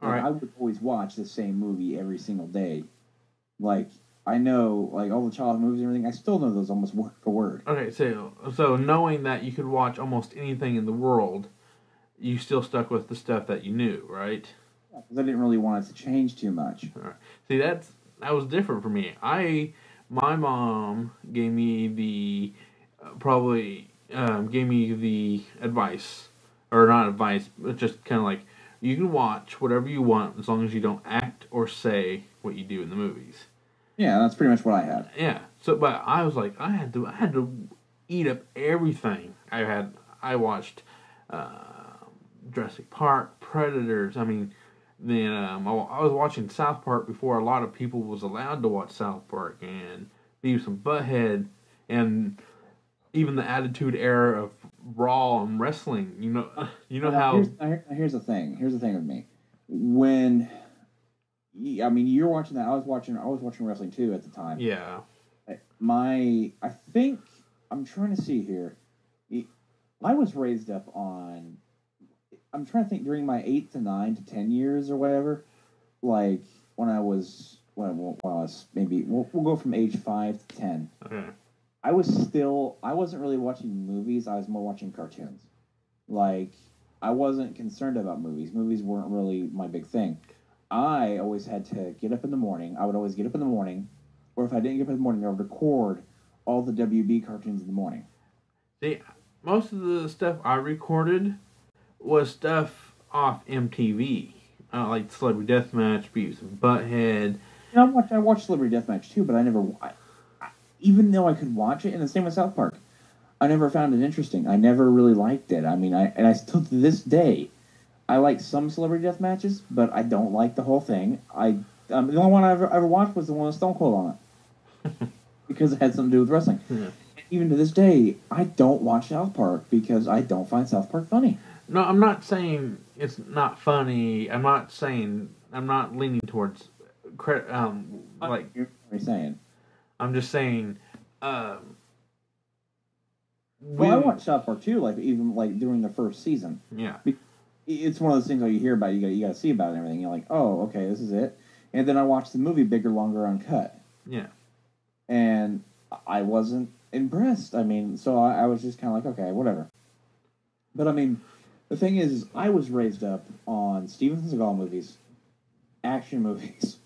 All Like, right. I would always watch the same movie every single day. Like, I know, like, all the childhood movies and everything, I still know those almost word for word. Okay, so knowing that you could watch almost anything in the world, you still stuck with the stuff that you knew, right? Because I didn't really want it to change too much. All right. See, that was different for me. My mom gave me the probably gave me the advice, or not advice, but just kind of like you can watch whatever you want as long as you don't act or say what you do in the movies. Yeah, that's pretty much what I had. Yeah. So, but I was like, I had to eat up everything. I watched Jurassic Park, Predators. I mean, then I was watching South Park before a lot of people was allowed to watch South Park, and Beavis and Butthead, and even the Attitude Era of Raw and wrestling. You know Well, how. here's the thing. Here's the thing with me. When I mean, you're watching that. I was watching wrestling too at the time. Yeah. I think I'm trying to see here. I was raised up on. I'm trying to think during my 8 to 9 to 10 years or whatever. Like when I was maybe we'll go from age 5 to 10. Okay. I wasn't really watching movies. I was more watching cartoons. Like I wasn't concerned about movies. Movies weren't really my big thing. I always had to get up in the morning. I would always get up in the morning, or if I didn't get up in the morning, I would record all the WB cartoons in the morning. See, most of the stuff I recorded was stuff off MTV. Like Celebrity Deathmatch, Beavis and Butthead. I watched Celebrity Deathmatch too, but even though I could watch it, and the same with South Park, I never found it interesting. I never really liked it. I mean, I still to this day, I like some Celebrity Death matches, but I don't like the whole thing. The only one I ever watched was the one with Stone Cold on it because it had something to do with wrestling. Yeah. Even to this day, I don't watch South Park because I don't find South Park funny. No, I'm not saying it's not funny. I'm not leaning towards like. You're saying. I'm just saying. Well, I watched South Park too. Like even like during the first season. Yeah. It's one of those things that you hear about. You got to see about it and everything. You're like, oh, okay, this is it. And then I watched the movie Bigger, Longer, Uncut. Yeah. And I wasn't impressed. I mean, so I was just kind of like, okay, whatever. But I mean, the thing is, I was raised up on Steven Seagal movies, action movies,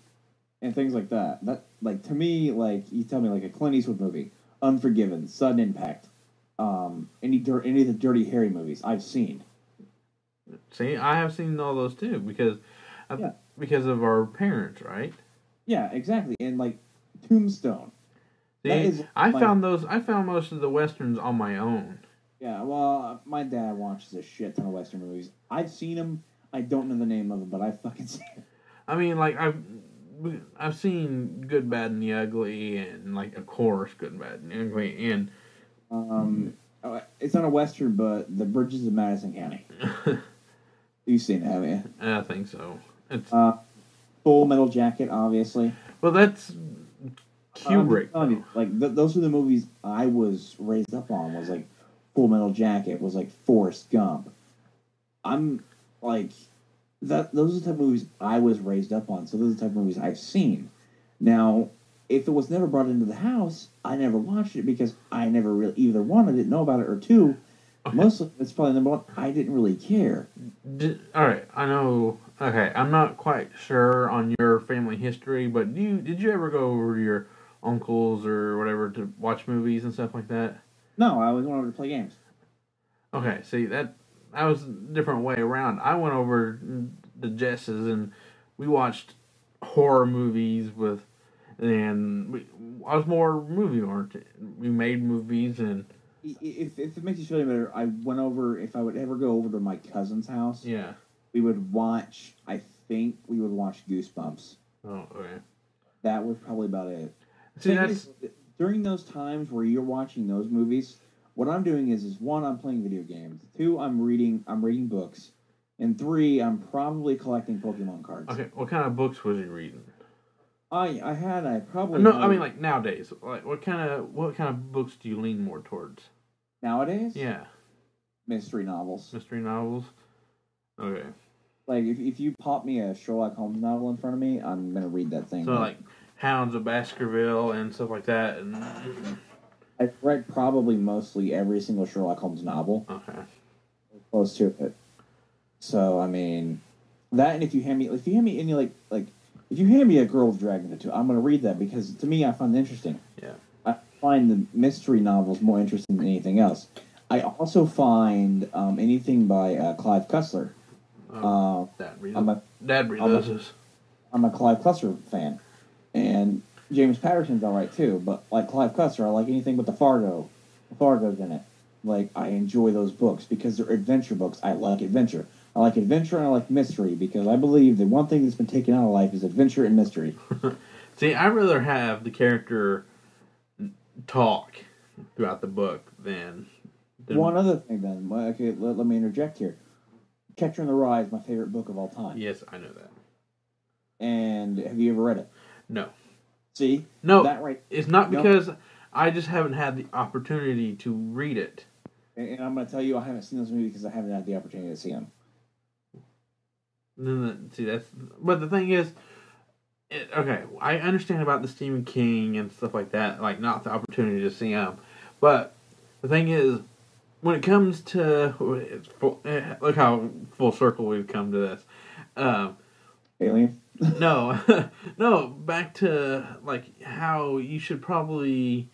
and things like that. That, like, to me, like, you tell me, like, a Clint Eastwood movie, Unforgiven, Sudden Impact, any of the Dirty Harry movies I've seen. See, I have seen all those too because of our parents, right? Yeah, exactly. And, like, Tombstone. See, I found most of the westerns on my own. Yeah, well, my dad watches a shit ton of Western movies. I've seen them. I don't know the name of them, but I've fucking seen them. I mean, like I've seen Good, Bad, and the Ugly, and like of course Good, Bad, and the Ugly, and it's not a Western, but The Bridges of Madison County. You've seen it, haven't you? I think so. It's Full Metal Jacket, obviously. well, that's Kubrick. Those are the movies I was raised up on. Was like Full Metal Jacket. Was like Forrest Gump. I'm like that. Those are the type of movies I was raised up on. So those are the type of movies I've seen. Now, if it was never brought into the house, I never watched it because I never really either one I didn't know about it or two. Okay. Mostly, it's probably number one. I didn't really care. All right, I know. Okay, I'm not quite sure on your family history, but did you ever go over to your uncles or whatever to watch movies and stuff like that? No, I always wanted to play games. Okay, see that was a different way around. I went over to Jess's and we watched horror movies I was more movie oriented. We made movies and. If it makes you feel any better, I went over. If I would ever go over to my cousin's house, yeah, we would watch. I think we would watch Goosebumps. Oh, okay. That was probably about it. See, that's during those times where you're watching those movies. What I'm doing is one, I'm playing video games. Two, I'm reading books, and three, I'm probably collecting Pokemon cards. Okay, what kind of books was you reading? I probably no. I mean, like nowadays, like what kind of books do you lean more towards? Nowadays? Yeah. Mystery novels. Mystery novels? Okay. Like, if you pop me a Sherlock Holmes novel in front of me, I'm going to read that thing. So, like, Hounds of Baskerville and stuff like that? And I've read probably mostly every single Sherlock Holmes novel. Okay. Close to it. So, I mean, that, and if you hand me any, like, if you hand me A Girl with a Dragon Tattoo, I'm going to read that because, to me, I find it interesting. Yeah. I find the mystery novels more interesting than anything else. I also find anything by Clive Cussler. Dad reads those. I'm a Clive Cussler fan. And James Patterson's alright too, but like Clive Cussler, I like anything but the Fargo's in it. Like, I enjoy those books because they're adventure books. I like adventure. I like adventure and I like mystery because I believe the one thing that's been taken out of life is adventure and mystery. See, I'd rather have the character talk throughout the book than one other thing then. Okay, let me interject here. Catcher in the Rye is my favorite book of all time. Yes, I know that. And have you ever read it? No. See? No, that right. It's not because I just haven't had the opportunity to read it. And I'm going to tell you, I haven't seen those movies because I haven't had the opportunity to see them. But the thing is, okay, I understand about the Stephen King and stuff like that, like not the opportunity to see them. But the thing is, when it comes to look how full circle we've come to this. Alien? No, no. Back to like how you should probably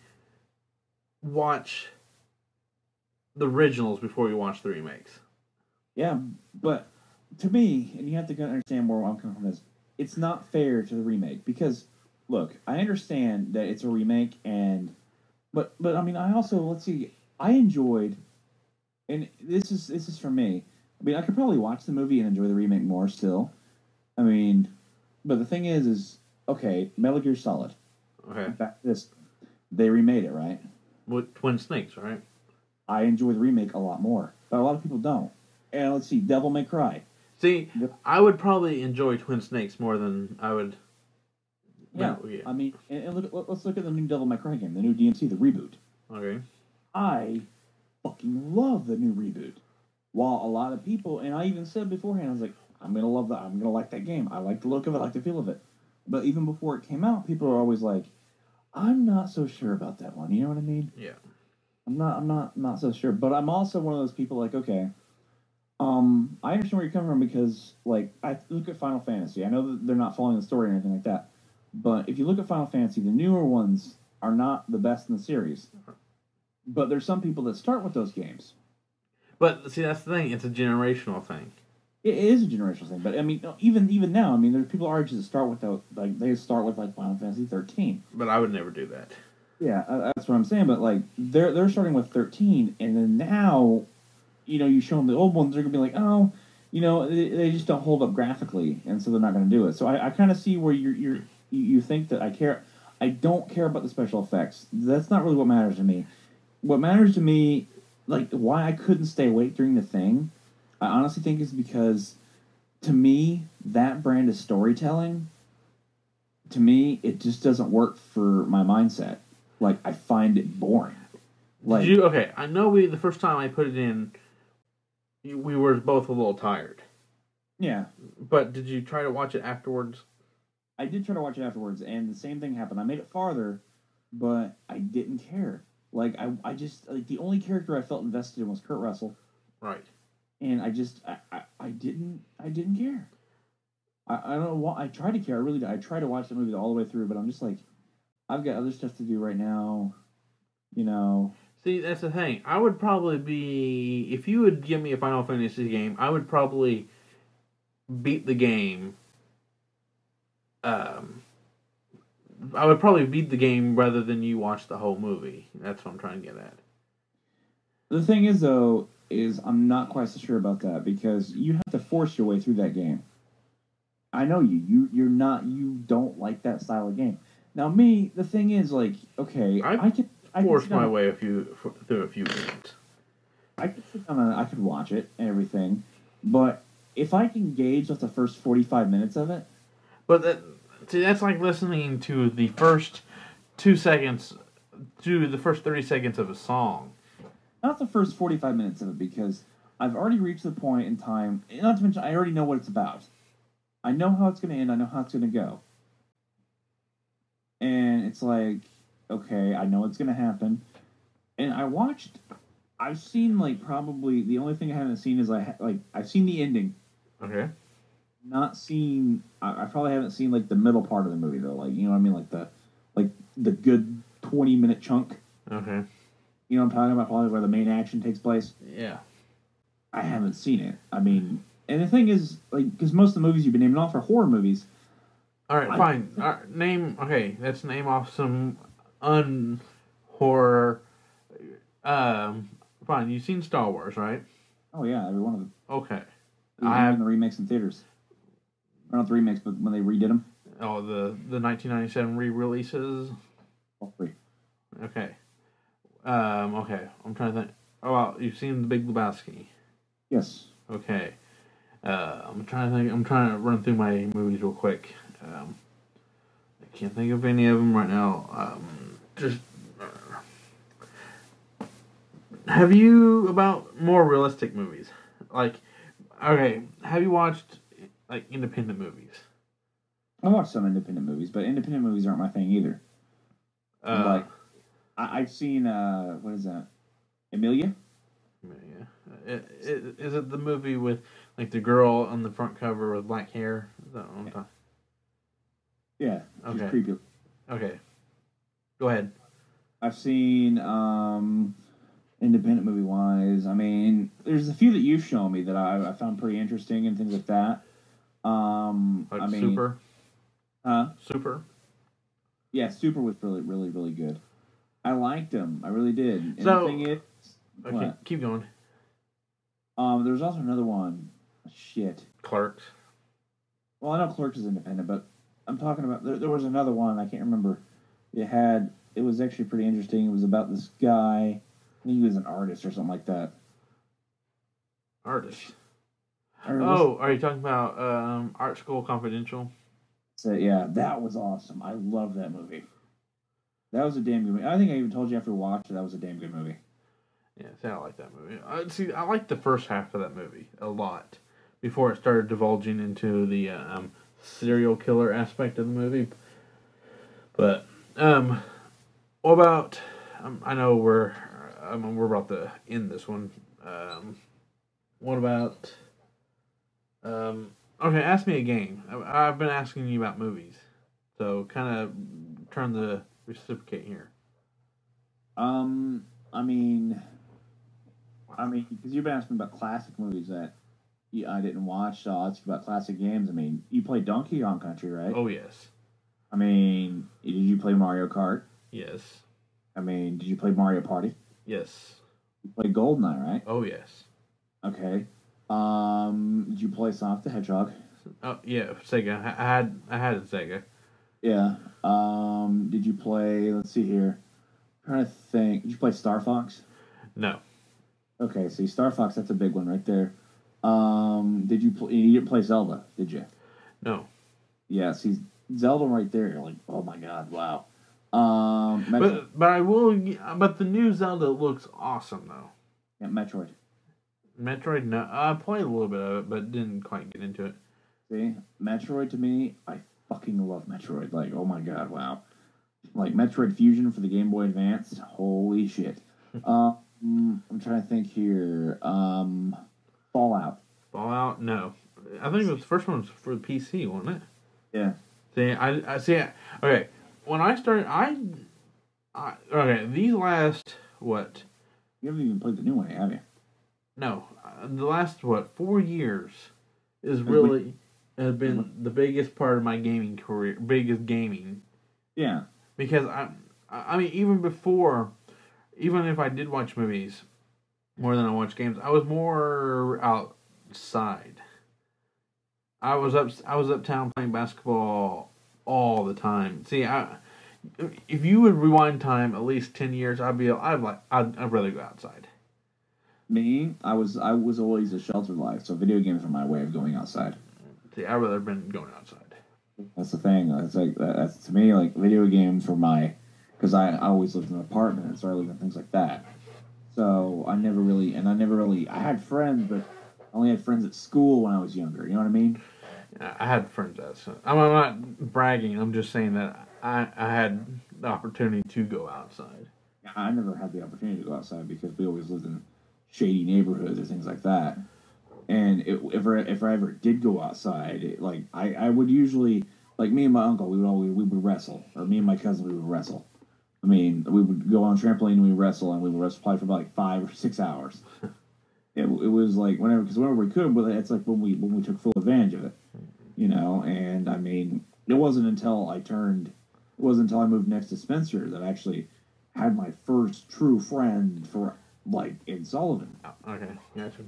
watch the originals before you watch the remakes. Yeah, but to me, and you have to understand where I'm coming from this, it's not fair to the remake because, look, I understand that it's a remake, but I mean, I also I enjoyed, and this is for me. I mean, I could probably watch the movie and enjoy the remake more still. I mean, but the thing is okay, Metal Gear Solid. Okay. In fact, they remade it, right? With Twin Snakes, right? I enjoy the remake a lot more, but a lot of people don't. And let's see, Devil May Cry. See, I would probably enjoy Twin Snakes more than I would. Yeah, I mean, and let's look at the new Devil May Cry game, the new DMC, the reboot. Okay. I fucking love the new reboot. While a lot of people, and I even said beforehand, I was like, I'm gonna love that. I'm gonna like that game. I like the look of it. I like the feel of it. But even before it came out, people are always like, I'm not so sure about that one. You know what I mean? Yeah. I'm not so sure. But I'm also one of those people like, okay, I understand where you're coming from because, like, I look at Final Fantasy. I know that they're not following the story or anything like that. But if you look at Final Fantasy, the newer ones are not the best in the series. But there's some people that start with those games. But, see, that's the thing. It's a generational thing. It is a generational thing. But, I mean, even now, I mean, there's people our age that start with, like, they start with, like, Final Fantasy 13. But I would never do that. Yeah, that's what I'm saying. But like, they're starting with 13, and then now, you show them the old ones, they're gonna be like, oh, they just don't hold up graphically, and so they're not gonna do it. So I kind of see where you think that I care. I don't care about the special effects. That's not really what matters to me. What matters to me, like why I couldn't stay awake during the thing, I honestly think is because, to me, that brand of storytelling, to me, it just doesn't work for my mindset. Like, I find it boring. Like, Okay, I know the first time I put it in, we were both a little tired. Yeah. But did you try to watch it afterwards? I did try to watch it afterwards, and the same thing happened. I made it farther, but I didn't care. Like, I just, like, the only character I felt invested in was Kurt Russell. Right. And I didn't care. I don't know why. I tried to care. I really did. I tried to watch the movie all the way through, but I'm just like, I've got other stuff to do right now. See, that's the thing. I would probably be, if you would give me a Final Fantasy game, I would probably beat the game. I would probably beat the game rather than you watch the whole movie. That's what I'm trying to get at. The thing is, though, I'm not quite so sure about that because you have to force your way through that game. I know you don't like that style of game. Now, me, the thing is, like, okay, I forced my way through a few games. I could sit down and I could watch it and everything, but if I can gauge off the first 45 minutes of it, but that's like listening to the first 2 seconds, to the first 30 seconds of a song. Not the first 45 minutes of it, because I've already reached the point in time. Not to mention, I already know what it's about. I know how it's going to end. I know how it's going to go. And it's like, okay, I know it's going to happen. And I've seen, like, probably, the only thing I haven't seen is, I've seen the ending. Okay. Not seen, I probably haven't seen, like, the middle part of the movie, though. Like, you know what I mean? Like the good 20-minute chunk. Okay. You know what I'm talking about? Probably where the main action takes place. Yeah. I haven't seen it. I mean, and the thing is, like, because most of the movies you've been naming off are horror movies. All right, fine. Let's name off some horror. Fine. You've seen Star Wars, right? Oh yeah, every one of them. Okay. I have the remakes in theaters. Or not the remakes, but when they redid them. Oh, the 1997 re-releases. All three. Okay. Okay. I'm trying to think. Oh, well, you've seen The Big Lebowski. Yes. Okay. I'm trying to think. I'm trying to run through my movies real quick. I can't think of any of them right now. Have you, about more realistic movies? Like, okay, have you watched, like, independent movies? I watched some independent movies, but independent movies aren't my thing either. I've seen, what is that? Emilia? Yeah. Is it the movie with, like, the girl on the front cover with black hair? Is that what I'm talking? Yeah. Okay. Creepy. Okay. Go ahead. I've seen, independent movie wise, I mean, there's a few that you've shown me that I found pretty interesting and things like that. Like Super? Huh? Super? Yeah, Super was really, really, really good. I liked him. I really did. And so, the thing is... Okay, keep going. There's also another one. Shit. Clerks. Well, I know Clerks is independent, but I'm talking about... There was another one. I can't remember. It was actually pretty interesting. It was about this guy. I think he was an artist or something like that. Artist? Oh, are you talking about Art School Confidential? So, yeah, that was awesome. I love that movie. That was a damn good movie. I think I even told you after we watched it, that was a damn good movie. Yeah, see, I like that movie. I liked the first half of that movie a lot before it started divulging into the serial killer aspect of the movie. But, what about... I know we're about to end this one. What about... okay, ask me a game. I've been asking you about movies. So, kind of turn the reciprocate here. I mean, because you've been asking about classic movies that I didn't watch, so I'll ask you about classic games. I mean, you played Donkey Kong Country, right? Oh, yes. I mean, did you play Mario Kart? Yes. I mean, did you play Mario Party? Yes. You played GoldenEye, right? Oh yes. Okay. Did you play Sonic the Hedgehog? Oh yeah, Sega. I had a Sega. Yeah. Did you play? Let's see here. I'm trying to think. Did you play Star Fox? No. Okay, see, Star Fox. That's a big one right there. Did you play? You didn't play Zelda, did you? No. Yeah. See, Zelda right there. You're like, oh my god, wow. But I will. But the new Zelda looks awesome though. Yeah, Metroid. Metroid. No, I played a little bit of it, but didn't quite get into it. See, Metroid to me, I fucking love Metroid. Like, oh my god, wow. Like Metroid Fusion for the Game Boy Advance. Holy shit. I'm trying to think here. Fallout. Fallout. No. I think it was the first one was for the PC, wasn't it? Yeah. See, I see. Okay, when I started, okay. These last what? You haven't even played the new one, have you? No, the last what 4 years is really has been the biggest part of my gaming career. Biggest gaming. Yeah. Because I mean, even before, even if I did watch movies more than I watched games, I was more outside. I was uptown playing basketball all the time. See, if you would rewind time at least 10 years, I'd rather go outside. Me, I was always a sheltered life, so video games were my way of going outside. See, I'd rather been going outside. That's the thing. That's like that's to me like video games were my because I always lived in an apartment, so I lived in things like that. So I never really I had friends, but I only had friends at school when I was younger. You know what I mean? I had friends that. So I'm not bragging. I'm just saying that I had the opportunity to go outside. I never had the opportunity to go outside because we always lived in shady neighborhoods or things like that. And if I ever did go outside, I would usually like me and my uncle we would wrestle, or me and my cousin we would wrestle. I mean, we would go on a trampoline and we wrestle, and we would wrestle probably for about like 5 or 6 hours. It was like whenever we could, but it's like when we took full advantage of it, you know. And I mean, it wasn't until I moved next to Spencer that I actually had my first true friend for like in Sullivan. Okay, gotcha.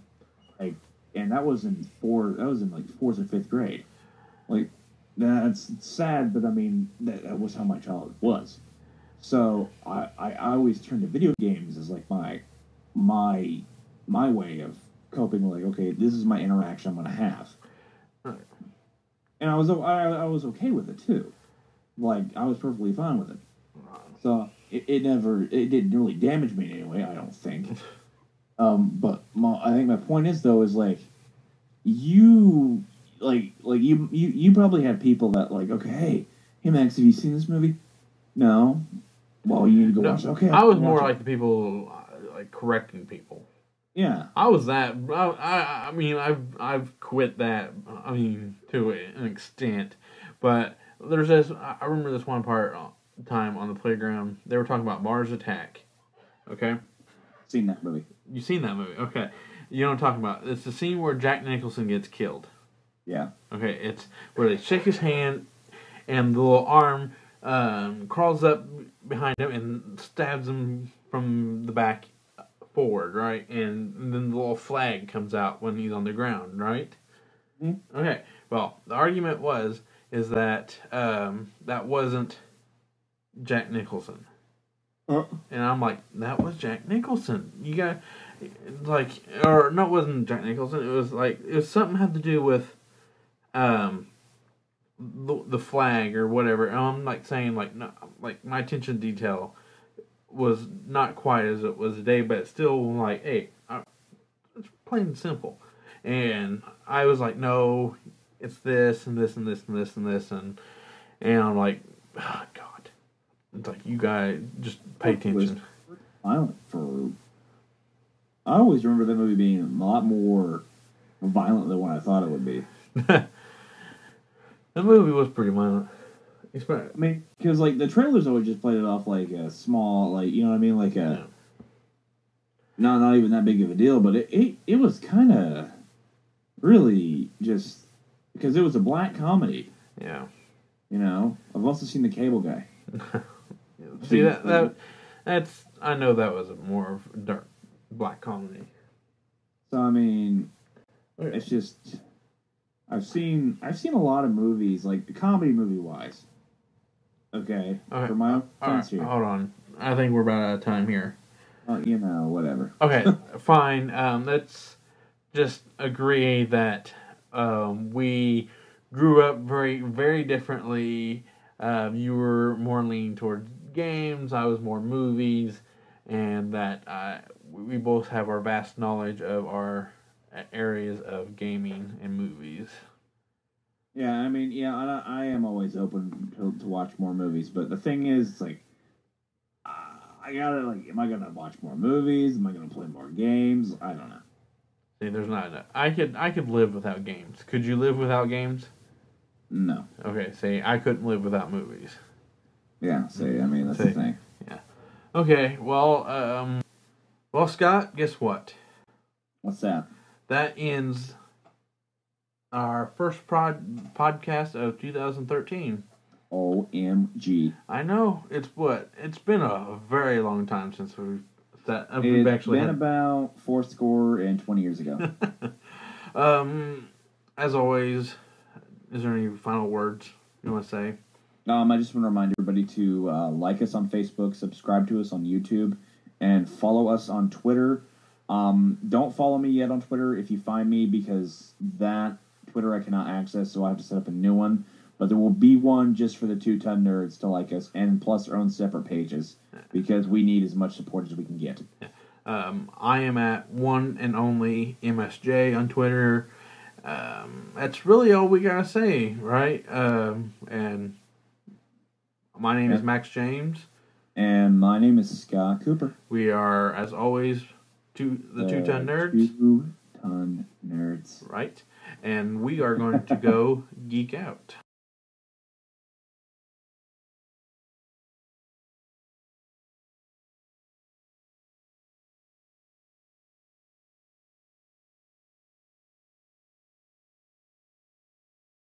Like, and that was in like 4th or 5th grade. Like, that's sad, but I mean that was how my childhood was. So I always turned to video games as like my way of coping. Like, okay, this is my interaction I'm gonna have, Right. and I was okay with it too. Like, I was perfectly fine with it. So it didn't really damage me in any way, I don't think. But I think my point is though is like you probably have people that like, okay, hey Max, have you seen this movie? No. Well, you need to go watch it. Okay. I was more like the people like correcting people. Yeah. I was that. I mean, I've quit that. I mean, to an extent, but there's this. I remember this one time on the playground. They were talking about Mars Attack. Okay. Seen that movie. You've seen that movie, okay? You know what I'm talking about? It's the scene where Jack Nicholson gets killed. Yeah. Okay, it's where they shake his hand, and the little arm crawls up behind him and stabs him from the back forward, right? And then the little flag comes out when he's on the ground, right? Mm-hmm. Okay. Well, the argument is that that wasn't Jack Nicholson. And I'm like, that was Jack Nicholson. You got like, or no, it wasn't Jack Nicholson. It was something had to do with the flag or whatever. And I'm like saying like, no, like my attention to detail was not quite as it was today, but it's still like, hey, it's plain and simple. And I was like, no, it's this and this and this and this and this and I'm like, oh, God. It's like, you guys just pay attention. Violent for. I always remember that movie being a lot more violent than what I thought it would be. The movie was pretty violent. I mean, because like the trailers always just played it off like a small, like, you know what I mean, like a not even that big of a deal, but it was kind of really just because it was a black comedy. Yeah. You know, I've also seen The Cable Guy. See that I know that was more of a dark black comedy. So I mean, Okay. it's just I've seen a lot of movies like comedy movie wise. Okay, for my own All right, sense here. hold on. I think we're about out of time here. Whatever. Okay, fine. Let's just agree that we grew up very, very differently. You were more leaning towards games. I was more movies, and that we both have our vast knowledge of our areas of gaming and movies. Yeah, I mean, I am always open to watch more movies, but the thing is, like, I gotta like, am I gonna watch more movies? Am I gonna play more games? I don't know. See, there's not enough. I could live without games. Could you live without games? No. Okay, see, I couldn't live without movies. Yeah, see, I mean, that's the thing. Yeah. Okay, well, Scott, guess what? What's that? That ends our first podcast of 2013. OMG. I know, it's been a very long time since we've It's been about 420 years ago. As always, is there any final words you want to say? I just want to remind everybody to like us on Facebook, subscribe to us on YouTube, and follow us on Twitter. Don't follow me yet on Twitter if you find me, because that Twitter I cannot access, so I have to set up a new one. But there will be one just for the 2-Ton Nerds to like us, and plus our own separate pages, because we need as much support as we can get. I am at one and only MSJ on Twitter. That's really all we gotta say, right? And my name is Max James. And my name is Scott Cooper. We are, as always, the 2-Ton Nerds. 2-Ton Nerds. Right. And we are going to go geek out.